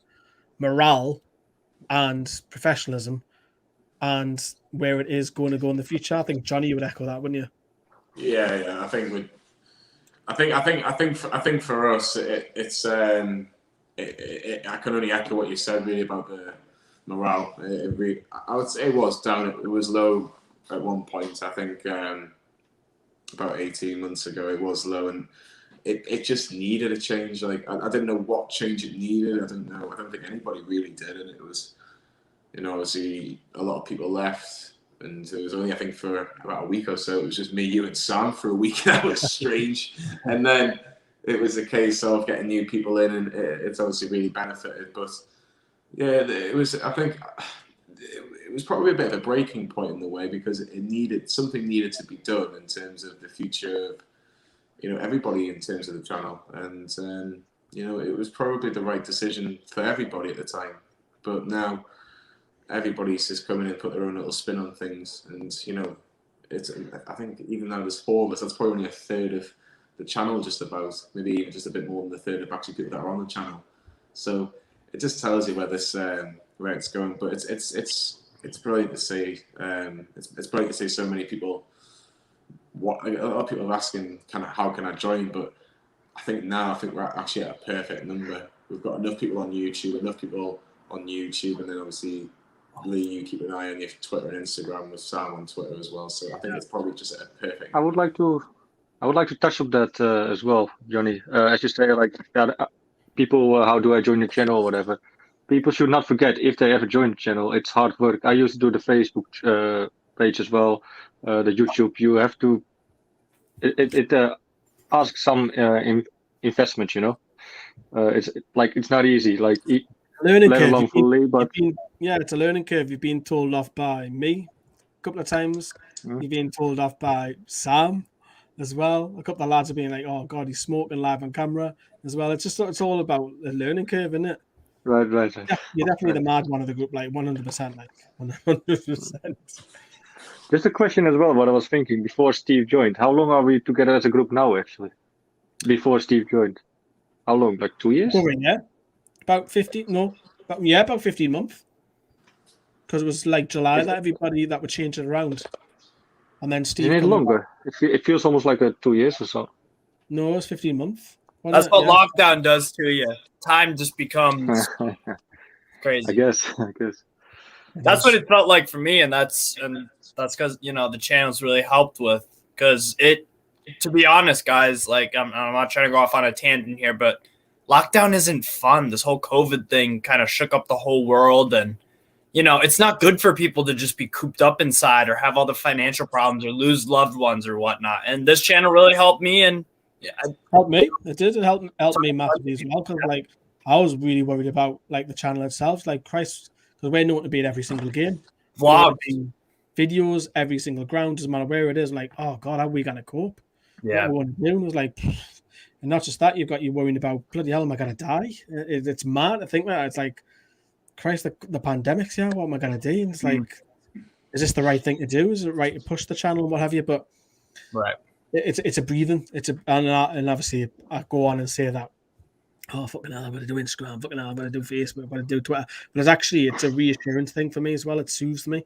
Morale and professionalism, and where it is going to go in the future. I think Johnny would echo that, wouldn't you? Yeah. I think for us, it's I can only echo what you said really about the morale. I would say it was down. It was low at one point. I think about 18 months ago, it was low, and it just needed a change. Like I didn't know what change it needed. I don't know. I don't think anybody really did, and it was, obviously a lot of people left. And it was only, I think, for about a week or so, it was just me, you, and Sam for a week. That was strange. And then it was a case of getting new people in, and it's obviously really benefited. But yeah, it was. I think it was probably a bit of a breaking point in the way, because something needed to be done in terms of the future of everybody in terms of the channel, and it was probably the right decision for everybody at the time. But now everybody's just come in and put their own little spin on things, and I think even though there's 4 of us, that's probably only a third of the channel, just about, maybe even just a bit more than a third of actually people that are on the channel. So it just tells you where it's going. But it's brilliant to see. It's brilliant to see so many people. A lot of people are asking, how can I join? But I think we're actually at a perfect number. We've got enough people on YouTube, and then obviously, Lee, you keep an eye on your Twitter and Instagram, with Sam on Twitter as well. So I think it's probably just a perfect. I would like to touch on that as well, Johnny. As you say, people, how do I join the channel or whatever? People should not forget, if they ever join the channel, it's hard work. I used to do the Facebook page as well, the YouTube. You have to. It asks some investment, it's not easy. Learning let curve. alone fully, but it's a learning curve. You've been told off by me a couple of times. You've been told off by Sam as well. A couple of lads have been like, "Oh God, he's smoking live on camera" as well. It's all about the learning curve, isn't it? Right. Yeah, you're definitely the mad one of the group, 100%, 100%. Just a question as well. What I was thinking before Steve joined. How long are we together as a group now? Actually, before Steve joined, how long? 2 years? About 15. No, about 15 months. Because it was July that everybody that would change it around, and then Steve. Isn't it longer? It feels almost like 2 years or so. No, it's 15 months. That's what lockdown does to you. Time just becomes crazy. I guess. That's what it felt like for me, and that's because the channel's really helped with, because to be honest, guys, I'm not trying to go off on a tangent here, but lockdown isn't fun. This whole COVID thing kind of shook up the whole world, and it's not good for people to just be cooped up inside or have all the financial problems or lose loved ones or whatnot. And this channel really helped me, and helped me. It did. It helped me massively as well, because I was really worried about the channel itself. Christ, because we're known to be at every single game. Wow. Videos, every single ground, doesn't matter where it is. Oh God, how are we gonna cope? Yeah. What are we doing? It was and not just that, you're worrying about, bloody hell, am I gonna die? It's mad to think that. It's Christ, the pandemic's here. What am I gonna do? And it's is this the right thing to do? Is it right to push the channel and what have you? But right, it's a breathing. And obviously I go on and say that, oh fucking hell, I'm gonna do Instagram. Fucking hell, I'm gonna do Facebook. I'm gonna do Twitter. But it's a reassurance thing for me as well. It soothes me.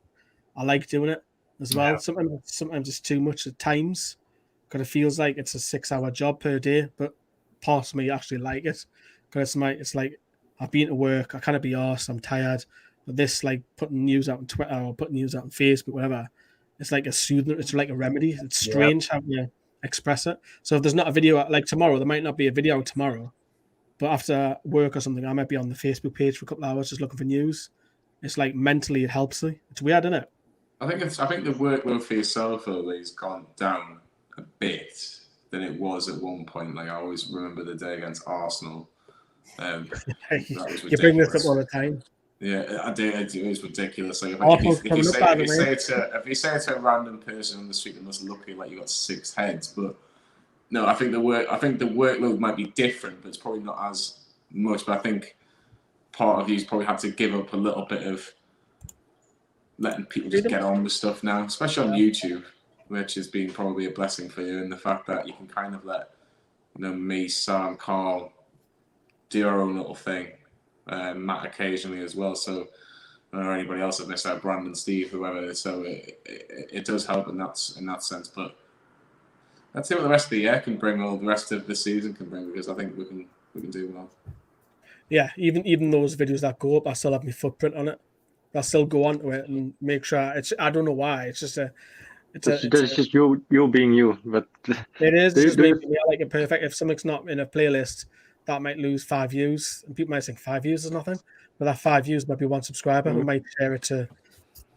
I like doing it as well. Yeah. Sometimes it's too much at times, because it feels like it's a 6-hour job per day. But part of me actually like it, because it's I've been to work, I can't be arsed, I'm tired. But this, putting news out on Twitter or putting news out on Facebook, whatever, it's like a soothing, it's like a remedy. It's strange how you express it. So if there's not a video, tomorrow, there might not be a video tomorrow, but after work or something, I might be on the Facebook page for a couple of hours just looking for news. It's mentally it helps me. It's weird, isn't it? I think the workload for yourself, though, has gone down a bit than it was at one point. I always remember the day against Arsenal. That was you bring this up all the time. Yeah, I do. It was ridiculous. If you say it to a random person on the street that must look like you got 6 heads, but no, I think the workload might be different, but it's probably not as much. But I think part of you's probably had to give up a little bit of letting people just get on with stuff now, especially on YouTube. which has been probably a blessing for you, and the fact that you can kind of let me, Sam, Carl do our own little thing, Matt occasionally as well. So or anybody else that missed out, Brandon, Steve, whoever. So it does help in that sense. But let's see what the rest of the year can bring, or the rest of the season can bring, because I think we can do well. Yeah, even those videos that go up, I still have my footprint on it. I'll still go onto it and make sure. I don't know why. It's just just you being you, but it is just me. I like it perfect. If something's not in a playlist, that might lose 5 views, and people might think 5 views is nothing, but that 5 views might be one subscriber. We might share it to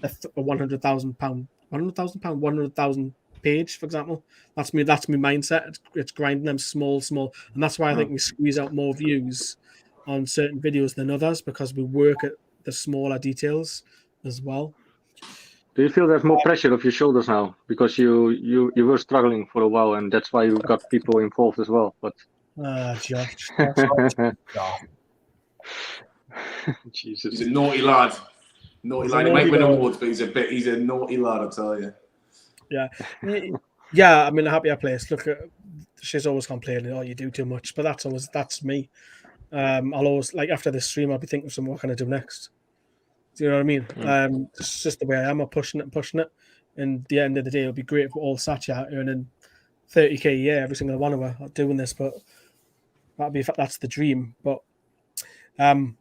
a £100,000 page, for example. That's me. That's my mindset. It's grinding them small, and that's why I think we squeeze out more views on certain videos than others, because we work at the smaller details as well. Do you feel there's more pressure off your shoulders now, because you were struggling for a while, and that's why you got people involved as well? But Josh. Jesus, he's a naughty lad. Naughty lad. He might win awards, but he's a naughty lad, I tell you. Yeah. Yeah, I'm in a happier place. Look, she's always complaining, oh, you do too much, but that's me. I'll always, like, after this stream, I'll be thinking of something, what can I do next? Do you know what I mean? It's just the way I am. I'm pushing it. And at the end of the day, it'll be great if we're all sat here earning 30k a year, every single one of us doing this, but that's the dream. But the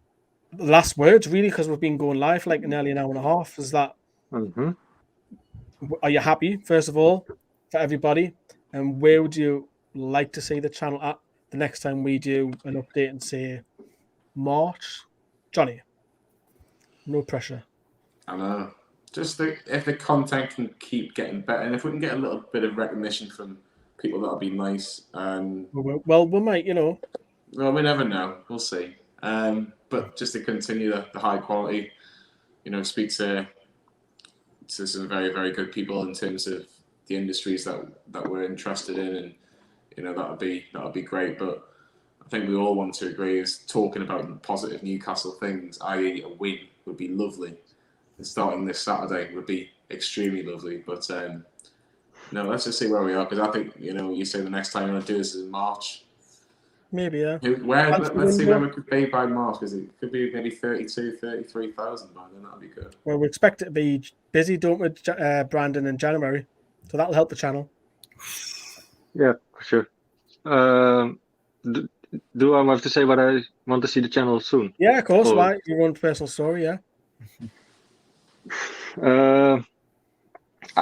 last words, really, because we've been going live for like nearly an hour and a half, is that are you happy, first of all, for everybody? And where would you like to see the channel at the next time we do an update and say March? Johnny, no pressure. I know. Just if the content can keep getting better, and if we can get a little bit of recognition from people, that'll be nice. Well, we might, Well, we never know. We'll see. But just to continue the high quality, speak to some very, very good people in terms of the industries that we're interested in, and that'll be great. But I think we all want to agree is talking about positive Newcastle things, i.e. a win, would be lovely. And starting this Saturday would be extremely lovely. But no, let's just see where we are, because I think you say the next time you want to do this is in March. Maybe, yeah. Let's see where we could be by March, because it could be maybe 32,000, 33,000 by then. That'd be good. Well, we expect it to be busy, don't we, Brandon, in January? So that'll help the channel. Yeah, for sure. Do I have to say what I want to see the channel soon? Yeah, of course. Why? Your own personal story, yeah.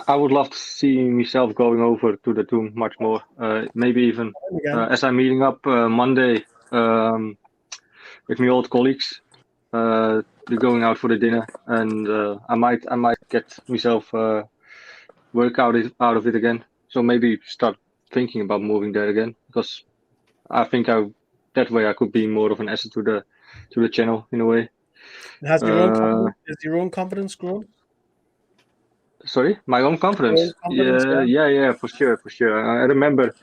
I would love to see myself going over to the Doom much more. Maybe even as I'm meeting up Monday with my old colleagues. We're going out for the dinner, and I might get myself work out of it again. So maybe start thinking about moving there again, because I think that way I could be more of an asset to the channel in a way. Has your own confidence grown? Sorry, my own confidence. Yeah, for sure. I remember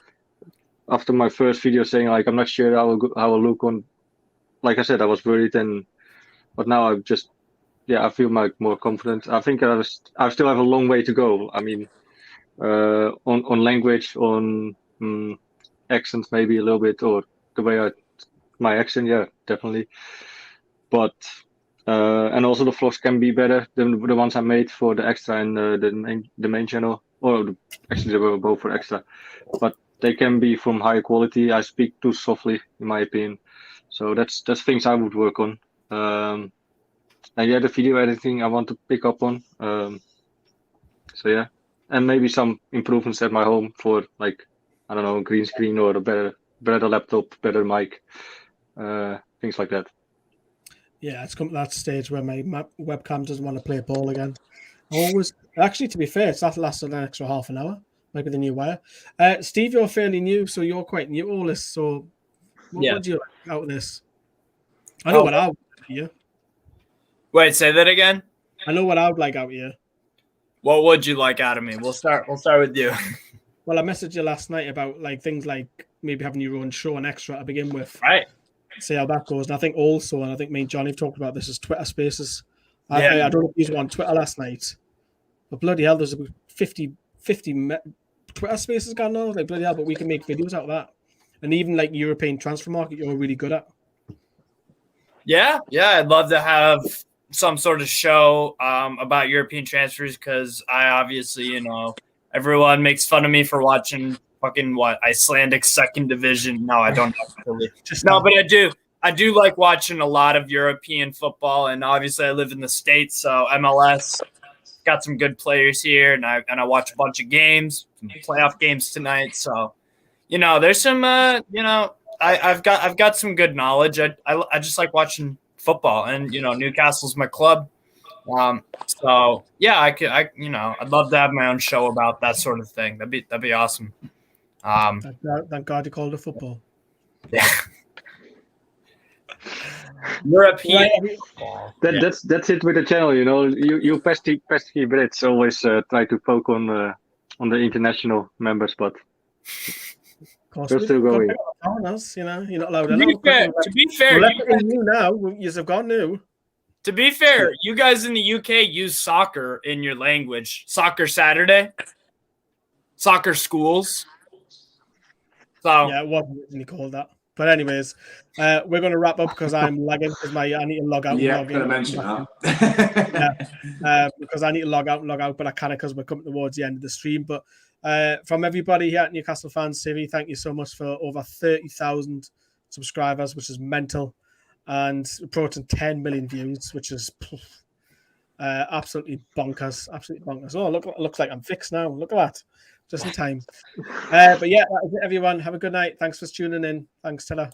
after my first video saying, like, I'm not sure how I'll look on. Like I said, I was worried, but now I feel more confident. I think I still have a long way to go. I mean, on language, on accent maybe a little bit, or the way my accent, yeah, definitely. But and also the vlogs can be better than the ones I made for the extra and the main channel, or actually they were both for extra, but they can be from higher quality. I speak too softly, in my opinion, so that's things I would work on. And yeah, the video editing I want to pick up on. So yeah, and maybe some improvements at my home for, like, I don't know, green screen or a better laptop, better mic, things like that. Yeah, it's come to that stage where my webcam doesn't want to play ball again. Actually, to be fair, it's that lasted an extra half an hour, maybe the new wire. Steve, you're fairly new, so you're quite new to all this. So what do you like out of this? I know what I would like here. Wait, say that again? I know what I would like out here. What would you like out of me? We'll start with you. Well, I messaged you last night about things like maybe having your own show and extra to begin with. Right. See how that goes. And I think also, and I think me and Johnny have talked about this, is Twitter Spaces. I don't know if you were on Twitter last night, but bloody hell, there's about 50 Twitter spaces gone now. Like, bloody hell, but we can make videos out of that. And even like European transfer market, you're really good at. Yeah, I'd love to have some sort of show about European transfers because I obviously, everyone makes fun of me for watching fucking Icelandic second division. No, I don't actually. But I do like watching a lot of European football, and obviously I live in the States, so MLS got some good players here, and I watch a bunch of games, some playoff games tonight. So, there's some I've got some good knowledge. I just like watching football, and Newcastle's my club. So yeah, I'd love to have my own show about that sort of thing. That'd be awesome. Thank God you called it football. Yeah. European. That's it with the channel. You pesky Brits always try to poke on the international members, but we're still going. You're not allowed to be fair, you've got new. To be fair, you guys in the UK use soccer in your language. Soccer Saturday, soccer schools. So yeah, it wasn't really called that. But anyways, we're going to wrap up because I'm lagging because I need to log out. Yeah, I'm going to mention that. Because I need to log out, but I can't because we're coming towards the end of the stream. But from everybody here at Newcastle Fans TV, thank you so much for over 30,000 subscribers, which is mental, and approaching 10 million views, which is absolutely bonkers. Absolutely bonkers. Oh, look, it looks like I'm fixed now. Look at that. Just in time. But yeah, that is it, everyone. Have a good night. Thanks for tuning in. Thanks, Tilla.